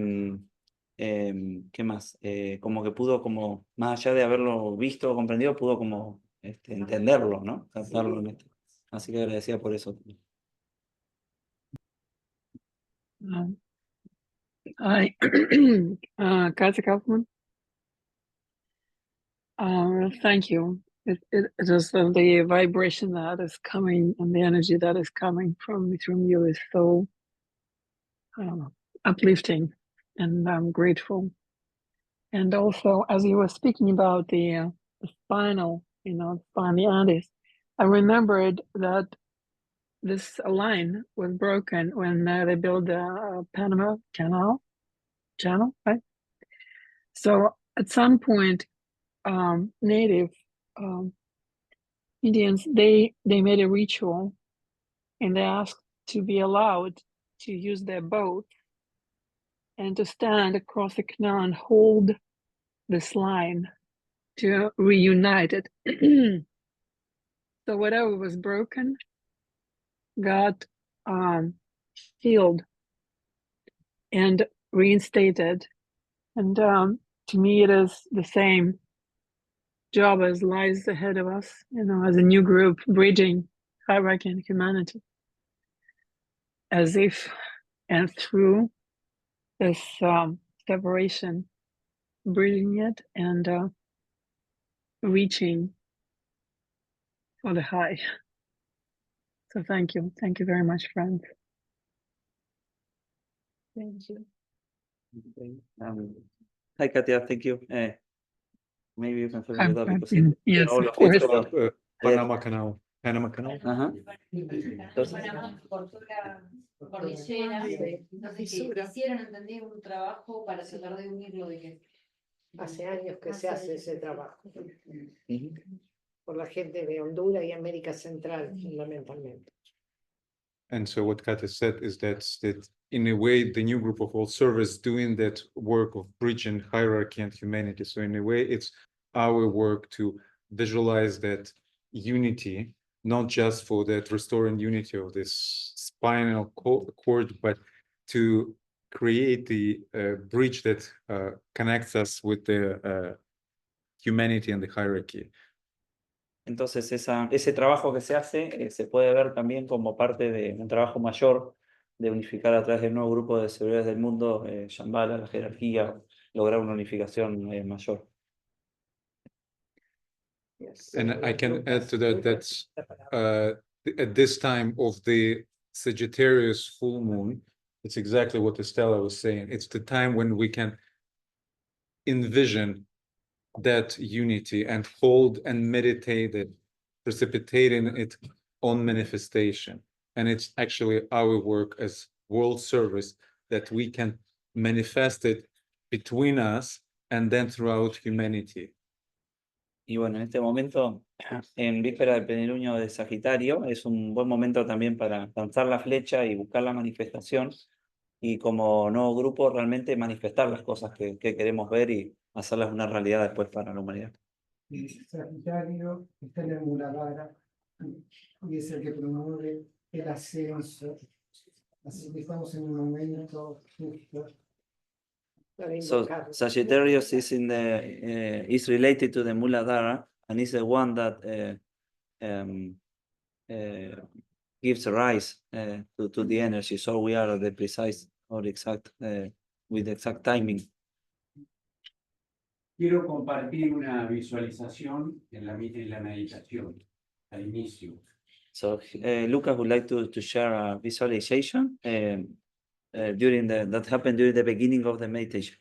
¿qué más? Como que pudo, como, más allá de haberlo visto o comprendido, pudo como entenderlo, ¿no? Captarlo en esto. Así que agradecida por eso. Hi, Kathy Kaufman. Thank you. It is the vibration that is coming and the energy that is coming from you is so uplifting, and I'm grateful. And also, as you were speaking about the spinal, spinal Andes, I remembered that this line was broken when they built the Panama channel, right? So at some point, native Indians, they made a ritual, and they asked to be allowed to use their boat and to stand across the canal and hold this line to reunite it. So whatever was broken got healed and reinstated. And to me, it is the same job as lies ahead of us, as a new group bridging hierarchy and humanity, as if and through this separation, bridging it and reaching for the high. So thank you very much, friends. Thank you. Hi, Katia, thank you. Maybe you can fill it up because Yes, all of of course. it. Panama Canal. Ajá. Panamá cortó la cordillera, entonces que hicieron, entendí, un trabajo para tratar de unirlo, de que Hace años que se hace ese trabajo por la gente de Honduras y América Central, fundamentalmente. And so what Kata said is that in a way, the new group of world service doing that work of bridging hierarchy and humanity. So in a way, it's our work to visualize that unity, not just for that restoring unity of this spinal cord, but to create the bridge that connects us with the humanity and the hierarchy. Entonces, ese trabajo que se hace se puede ver también como parte de un trabajo mayor de unificar a través del nuevo grupo de seguridades del mundo, Shambhala, la jerarquía, lograr una unificación mayor. Yes. And I can add to that, that's at this time of the Sagittarius full moon, it's exactly what Estella was saying. It's the time when we can envision that unity and hold and meditate it, precipitating it on manifestation. And it's actually our work as world service that we can manifest it between us and then throughout humanity. Y bueno, en este momento, en víspera del plenilunio de Sagitario, es un buen momento también para lanzar la flecha y buscar la manifestación y como nuevo grupo realmente manifestar las cosas que queremos ver y hacerlas una realidad después para la humanidad. Y Sagitario está en el Muladhara y es el que promueve el ascenso. Así que estamos en un momento justo. So Sagittarius is is related to the Muladhara and is the one that gives rise to the energy. So we are the precise or exact with the exact timing. Quiero compartir una visualización en la meditación al inicio. So Lucas would like to share a visualization that happened during the beginning of the meditation.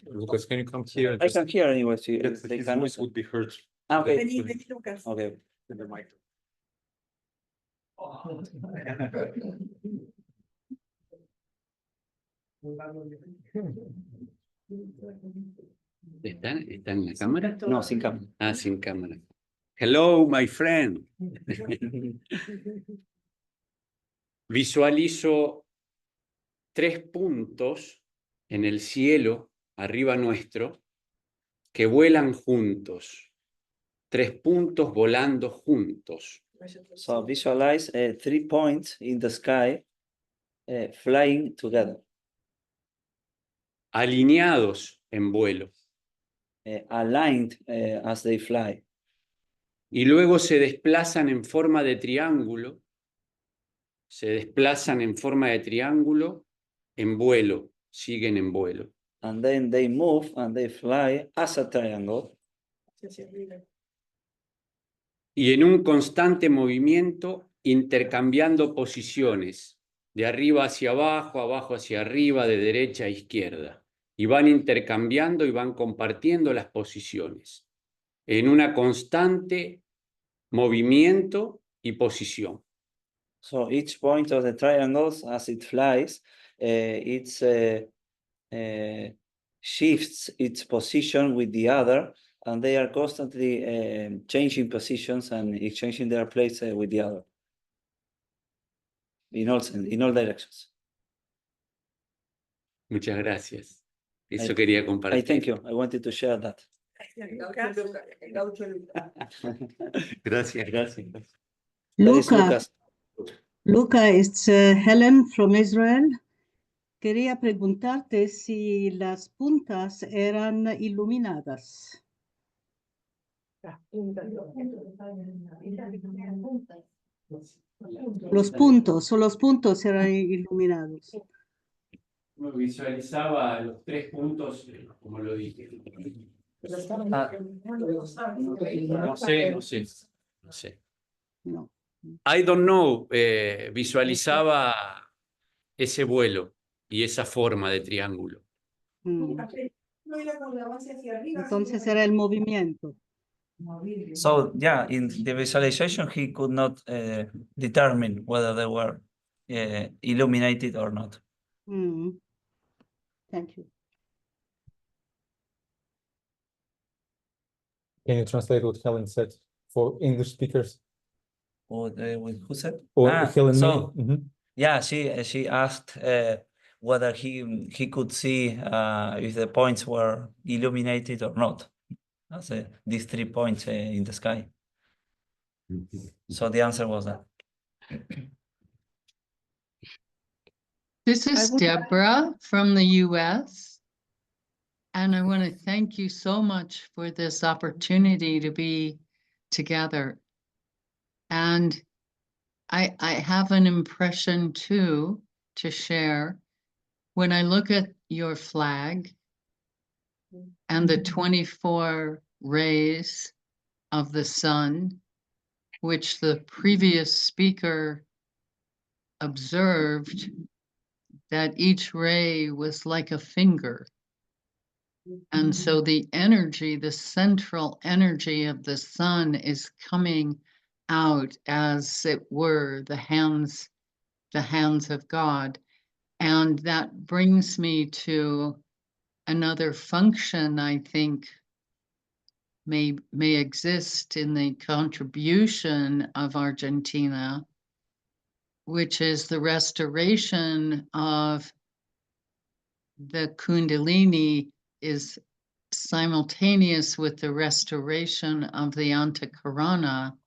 Lucas, can you come here? I can hear anyway. His voice would be heard. Okay. Vení, Lucas. Okay. The mic. ¿Está en la cámara? No, sin cámara. Ah, sin cámara. Hello, my friend. Visualizo 3 puntos en el cielo, arriba nuestro, que vuelan juntos. 3 puntos volando juntos. So visualize 3 points in the sky flying together, Alineados en vuelo. aligned as they fly. Y luego se desplazan en forma de triángulo. Se desplazan en forma de triángulo en vuelo. Siguen en vuelo. And then they move and they fly as a triangle. Y en un constante movimiento, intercambiando posiciones, de arriba hacia abajo, abajo hacia arriba, de derecha a izquierda. Y van intercambiando y van compartiendo las posiciones, en una constante movimiento y posición. So each point of the triangles, as it flies, it shifts its position with the other, and they are constantly changing positions and exchanging their place with the other in all directions. Muchas gracias. Eso quería compartir. I thank you. I wanted to share that. Gracias, gracias. That is Luca, Lucas. Luca, it's Helen from Israel. Quería preguntarte si las puntas eran iluminadas. Los puntos eran iluminados. Visualizaba los 3 puntos, como lo dije. No sé. No. I don't know. Visualizaba ese vuelo y esa forma de triángulo. Entonces era el movimiento. So yeah, in the visualization, he could not determine whether they were illuminated or not. Thank you. Can you translate what Helen said for English speakers? Or with who said? Or Helen so May? yeah, she asked whether he could see if the points were illuminated or not. That's these 3 points in the sky. So the answer was that. This is Deborah from the US. And I want to thank you so much for this opportunity to be together. And I have an impression too to share. When I look at your flag and the 24 rays of the sun, which the previous speaker observed that each ray was like a finger. And so the energy, the central energy of the sun is coming out as it were the hands of God. And that brings me to another function I think may exist in the contribution of Argentina, which is the restoration of the Kundalini is simultaneous with the restoration of the Antakarana,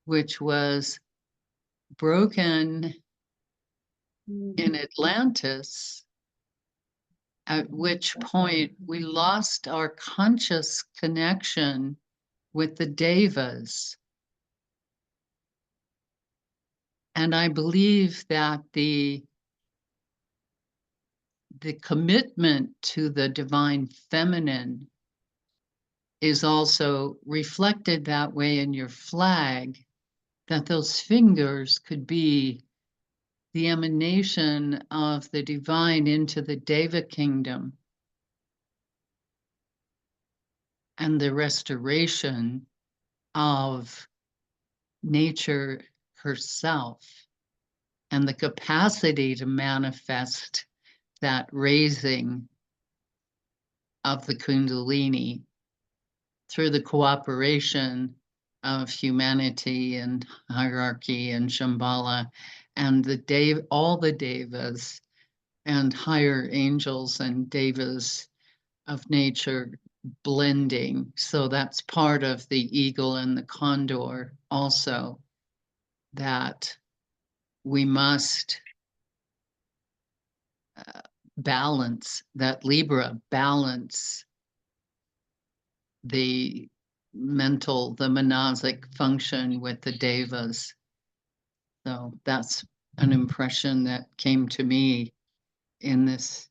which was broken in Atlantis, at which point we lost our conscious connection with the devas. And I believe that the commitment to the divine feminine is also reflected that way in your flag, that those fingers could be the emanation of the divine into the Deva kingdom and the restoration of nature herself and the capacity to manifest that raising of the Kundalini through the cooperation of humanity and hierarchy and Shambhala and all the devas and higher angels and devas of nature blending. So that's part of the eagle and the condor also, that we must balance, that Libra balance the mental, the monasic function with the devas. So that's an impression that came to me in this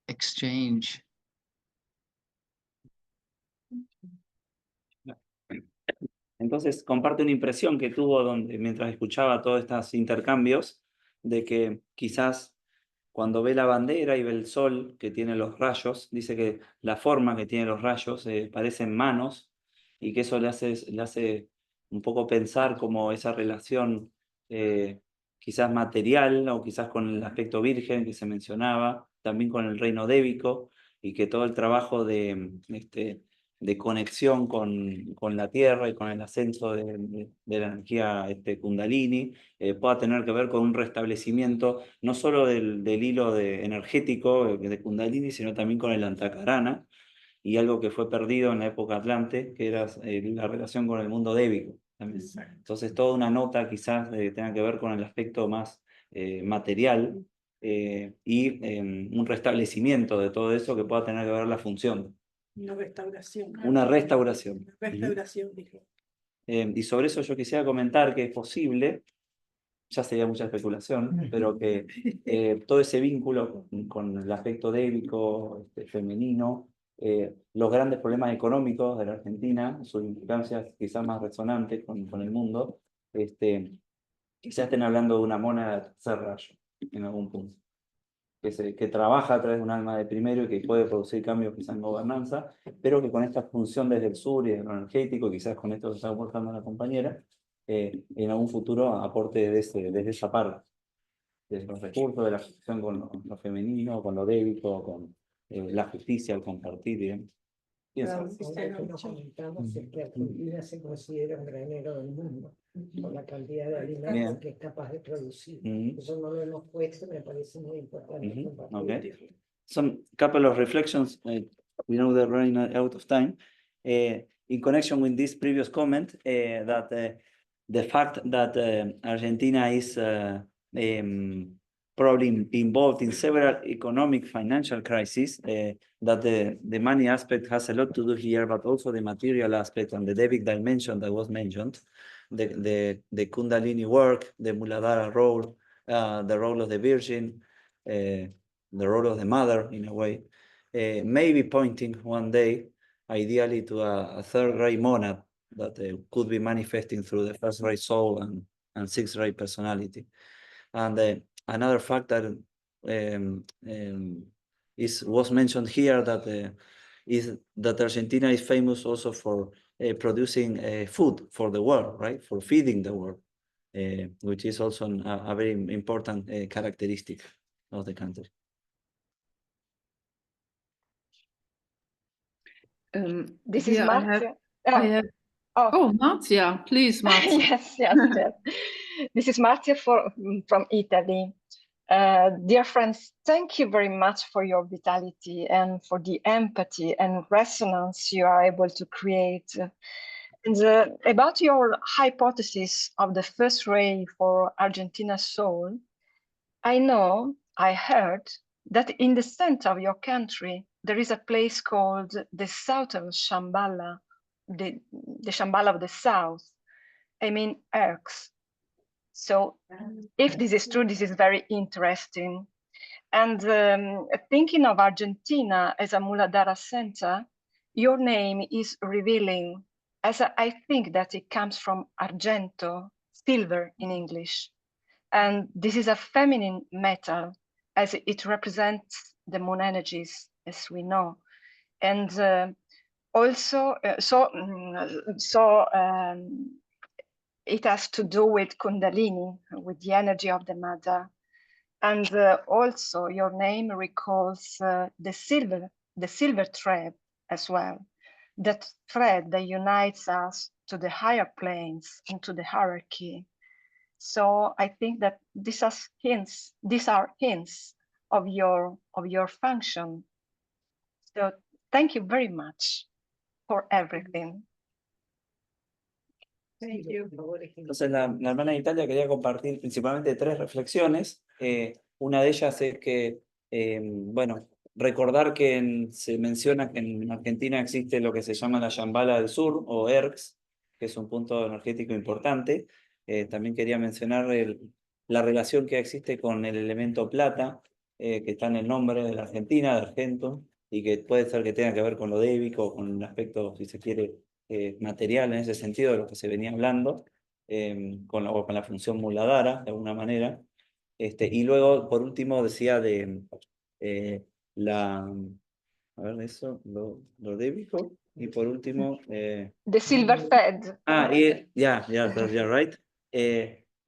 exchange. Entonces comparte una impresión que tuvo mientras escuchaba todos estos intercambios, de que quizás cuando ve la bandera y ve el sol que tiene los rayos, dice que la forma que tiene los rayos parecen manos, y que eso le hace un poco pensar como esa relación quizás material, o quizás con el aspecto virgen que se mencionaba, también con el reino débico, y que todo el trabajo de conexión con la tierra y con el ascenso de la energía Kundalini pueda tener que ver con un restablecimiento no solo del hilo energético de Kundalini, sino también con el Antakarana, y algo que fue perdido en la época Atlante, que era la relación con el mundo débico también. Entonces toda una nota quizás tenga que ver con el aspecto más material, y un restablecimiento de todo eso que pueda tener que ver la función. Una restauración. Una restauración. Restauración, dijo. Y sobre eso yo quisiera comentar que es posible, ya sería mucha especulación, pero que todo ese vínculo con el aspecto débico, femenino, los grandes problemas económicos de la Argentina, sus implicancias quizás más resonantes con el mundo, quizás estén hablando de una mona de tercer rayo en algún punto. Que trabaja a través de un alma de primero y que puede producir cambios quizás en gobernanza, pero que con esta función desde el sur y de lo energético, quizás con esto que está aportando la compañera, en algún futuro aporte desde esa parte, desde los recursos, de la función con lo femenino, con lo débico, con la justicia, el compartir, digamos. Ahora que nos comentamos es que Argentina se considera un granero del mundo por la cantidad de alimentos que es capaz de producir. Eso no lo hemos puesto, me parece muy importante compartir. Okay. Some couple of reflections. We know they're running out of time. In connection with this previous comment, that the fact that Argentina is probably involved in several economic financial crises, that the money aspect has a lot to do here, but also the material aspect and the Devic dimension that was mentioned, the Kundalini work, the Muladhara role, the role of the Virgin, the role of the mother in a way, maybe pointing one day, ideally, to a third-ray monad that could be manifesting through the first-ray soul and sixth-ray personality. And another fact that was mentioned here, that is that Argentina is famous also for producing food for the world, right? For feeding the world, which is also a very important characteristic of the country. This is Marcia. Marcia, please, Marcia. Yes. This is Marcia from Italy. Dear friends, thank you very much for your vitality and for the empathy and resonance you are able to create. And about your hypothesis of the first ray for Argentina's soul, I heard that in the center of your country, there is a place called the Southern Shambhala, the Shambhala of the South, I mean Erx. So if this is true, this is very interesting. And thinking of Argentina as a Muladhara center, your name is revealing, as I think that it comes from argento, silver in English. And this is a feminine metal, as it represents the moon energies, as we know. And also, it has to do with Kundalini, with the energy of the mother. And also your name recalls the silver thread as well, that thread that unites us to the higher planes and to the hierarchy. So I think that these are hints of your function. So thank you very much for everything. Thank you. Entonces la hermana de Italia quería compartir principalmente tres reflexiones. Una de ellas es que, bueno, recordar que se menciona que en Argentina existe lo que se llama la Yambala del Sur o ERCS, que es un punto energético importante. También quería mencionar la relación que existe con el elemento plata, que está en el nombre de la Argentina, de Argento, y que puede ser que tenga que ver con lo débico, o con un aspecto, si se quiere, material en ese sentido de lo que se venía hablando, con la función muladhara, de alguna manera. Y luego, por último, decía de a ver, eso, lo débico, y por último... The silver thread. Yeah, right.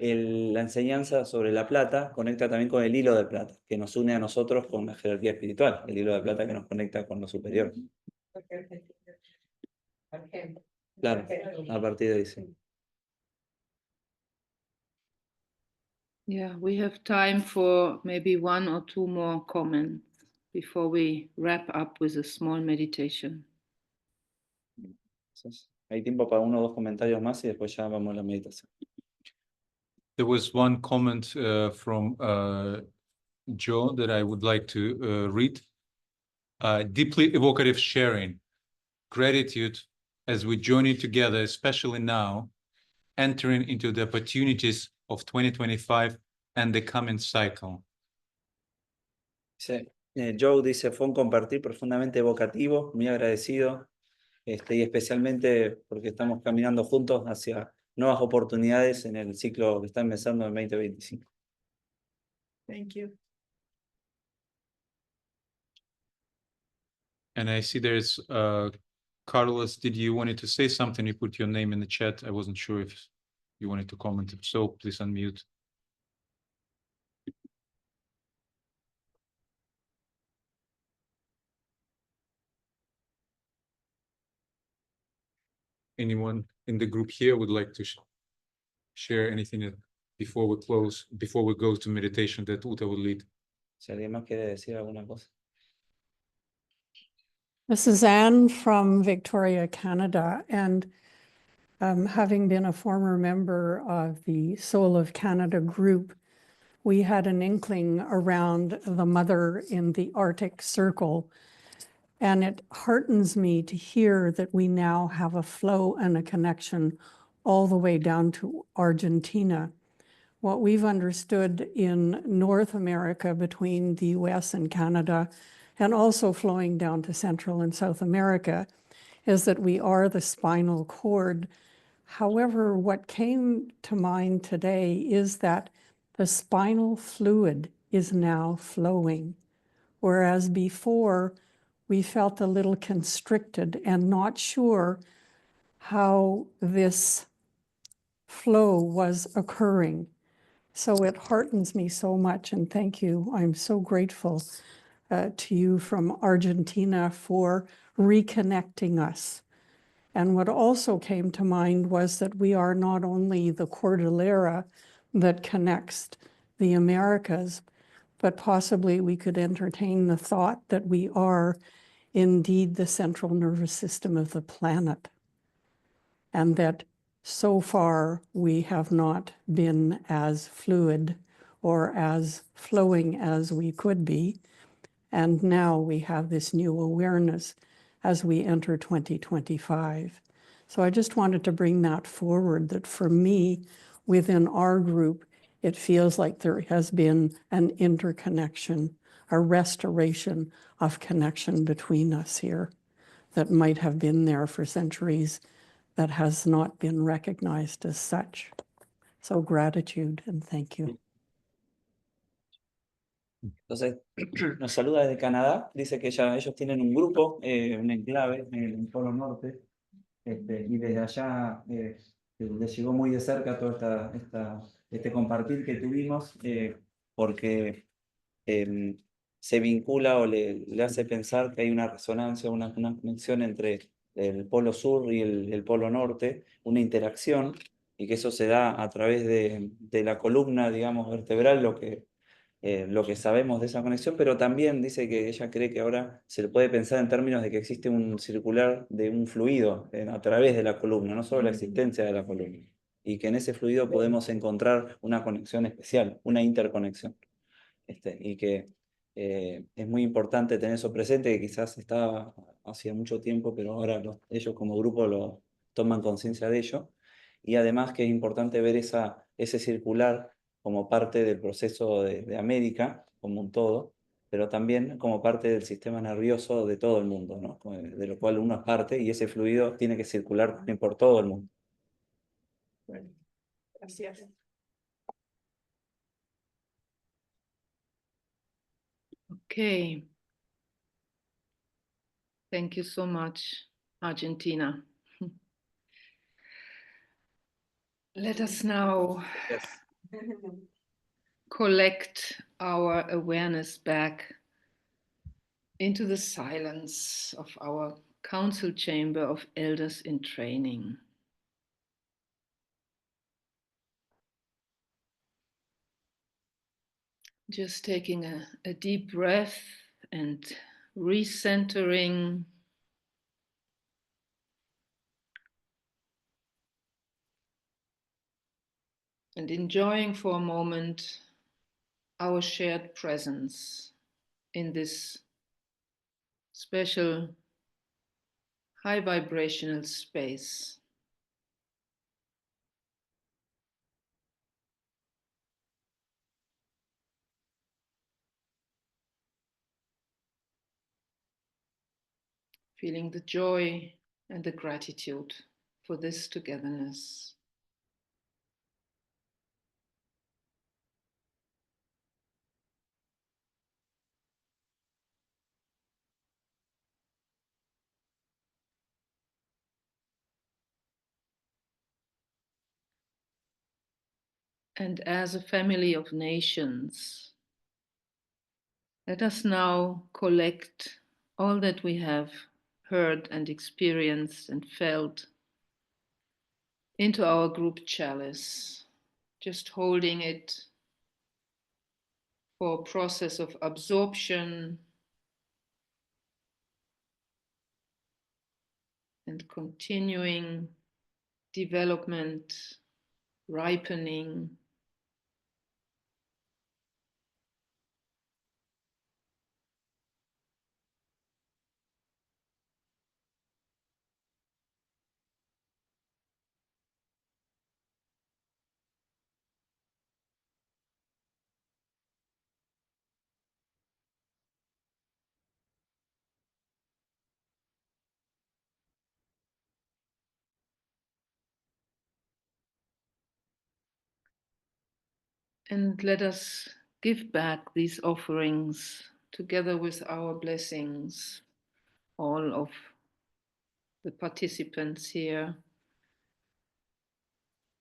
La enseñanza sobre la plata conecta también con el hilo de plata, que nos une a nosotros con la jerarquía espiritual, el hilo de plata que nos conecta con lo superior. Claro, a partir de ahí sí. Yeah, we have time for maybe one or two more comments before we wrap up with a small meditation. Entonces, hay tiempo para uno o dos comentarios más y después ya vamos a la meditación. There was one comment from Joe that I would like to read. Deeply evocative sharing, gratitude as we journey together, especially now, entering into the opportunities of 2025 and the coming cycle. Joe dice, fue un compartir profundamente evocativo, muy agradecido, y especialmente porque estamos caminando juntos hacia nuevas oportunidades en el ciclo que está empezando en 2025. Thank you. And I see there's Carlos, did you wanted to say something? You put your name in the chat. I wasn't sure if you wanted to comment. If so, please unmute. Anyone in the group here would like to share anything before we close, before we go to meditation that Uta will lead? Si alguien más quiere decir alguna cosa. This is Anne from Victoria, Canada, and having been a former member of the Soul of Canada group, we had an inkling around the mother in the Arctic Circle, and it heartens me to hear that we now have a flow and a connection all the way down to Argentina. What we've understood in North America between the US and Canada, and also flowing down to Central and South America, is that we are the spinal cord. However, what came to mind today is that the spinal fluid is now flowing, whereas before we felt a little constricted and not sure how this flow was occurring. So it heartens me so much, and thank you. I'm so grateful to you from Argentina for reconnecting us. And what also came to mind was that we are not only the Cordillera that connects the Americas, but possibly we could entertain the thought that we are indeed the central nervous system of the planet. And that so far we have not been as fluid or as flowing as we could be. And now we have this new awareness as we enter 2025. So I just wanted to bring that forward, that for me, within our group, it feels like there has been an interconnection, a restoration of connection between us here that might have been there for centuries that has not been recognized as such. So gratitude and thank you. Entonces, nos saluda desde Canadá, dice que ellos tienen un grupo, un enclave en el Polo Norte, y desde allá les llegó muy de cerca todo este compartir que tuvimos, porque se vincula o le hace pensar que hay una resonancia, una conexión entre el polo sur y el polo norte, una interacción, y que eso se da a través de la columna, digamos, vertebral, lo que sabemos de esa conexión, pero también dice que ella cree que ahora se le puede pensar en términos de que existe un circular de un fluido a través de la columna, no solo la existencia de la columna, y que en ese fluido podemos encontrar una conexión especial, una interconexión. Y que es muy importante tener eso presente, que quizás estaba hacía mucho tiempo, pero ahora ellos como grupo lo toman conciencia de ello. Y además que es importante ver ese circular como parte del proceso de América, como un todo, pero también como parte del sistema nervioso de todo el mundo, ¿no? De lo cual uno es parte y ese fluido tiene que circular también por todo el mundo. Bueno, gracias. Okay. Thank you so much, Argentina. Let us now collect our awareness back into the silence of our council chamber of elders in training. Just taking a deep breath and recentering. And enjoying for a moment our shared presence in this special high vibrational space. Feeling the joy and the gratitude for this togetherness. And as a family of nations, let us now collect all that we have heard and experienced and felt into our group chalice, just holding it for a process of absorption and continuing development, ripening. And let us give back these offerings together with our blessings, all of the participants here,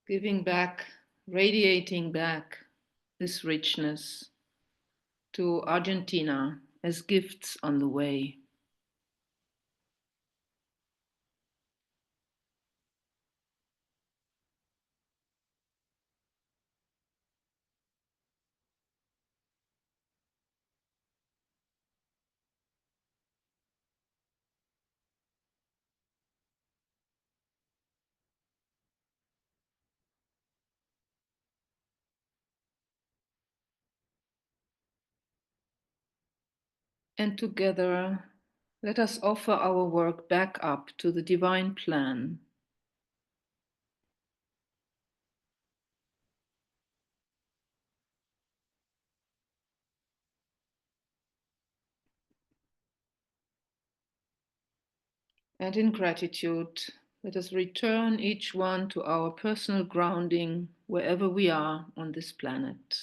giving back, radiating back this richness to Argentina as gifts on the way. And together, let us offer our work back up to the divine plan. And in gratitude, let us return each one to our personal grounding wherever we are on this planet.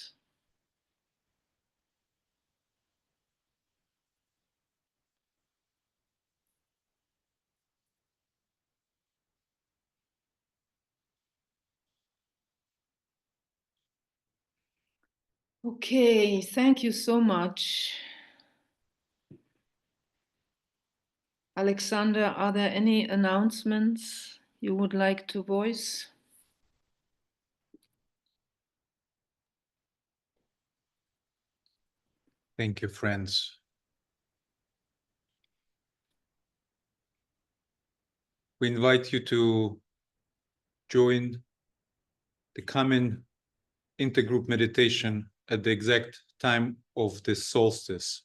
Okay, thank you so much. Alexander, are there any announcements you would like to voice? Thank you, friends. We invite you to join the coming intergroup meditation at the exact time of the solstice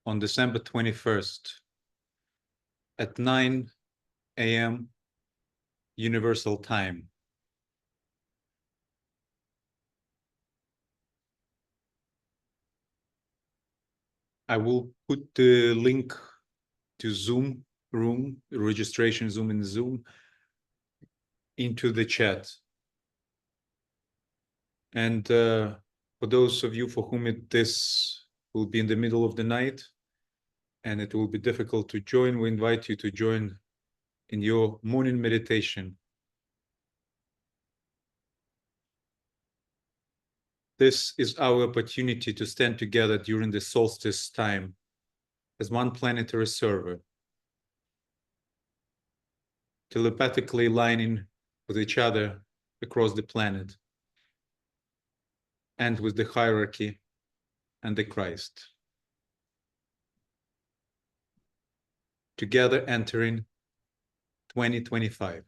on December 21st at 9 a.m. Universal Time. I will put the link to Zoom room, registration Zoom in Zoom, into the chat. And for those of you for whom this will be in the middle of the night and it will be difficult to join, we invite you to join in your morning meditation. This is our opportunity to stand together during the solstice time as one planetary server, telepathically aligning with each other across the planet and with the hierarchy and the Christ. Together entering 2025.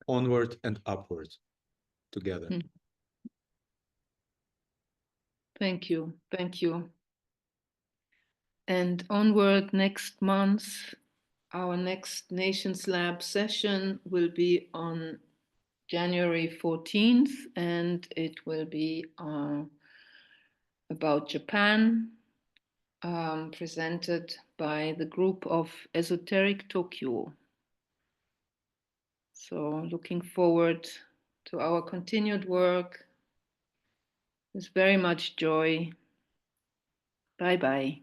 Onward and upward together. Thank you. Thank you. And onward next month, our next Nations Lab session will be on January 14th, and it will be about Japan, presented by the group of Esoteric Tokyo. So looking forward to our continued work with very much joy. Bye-bye.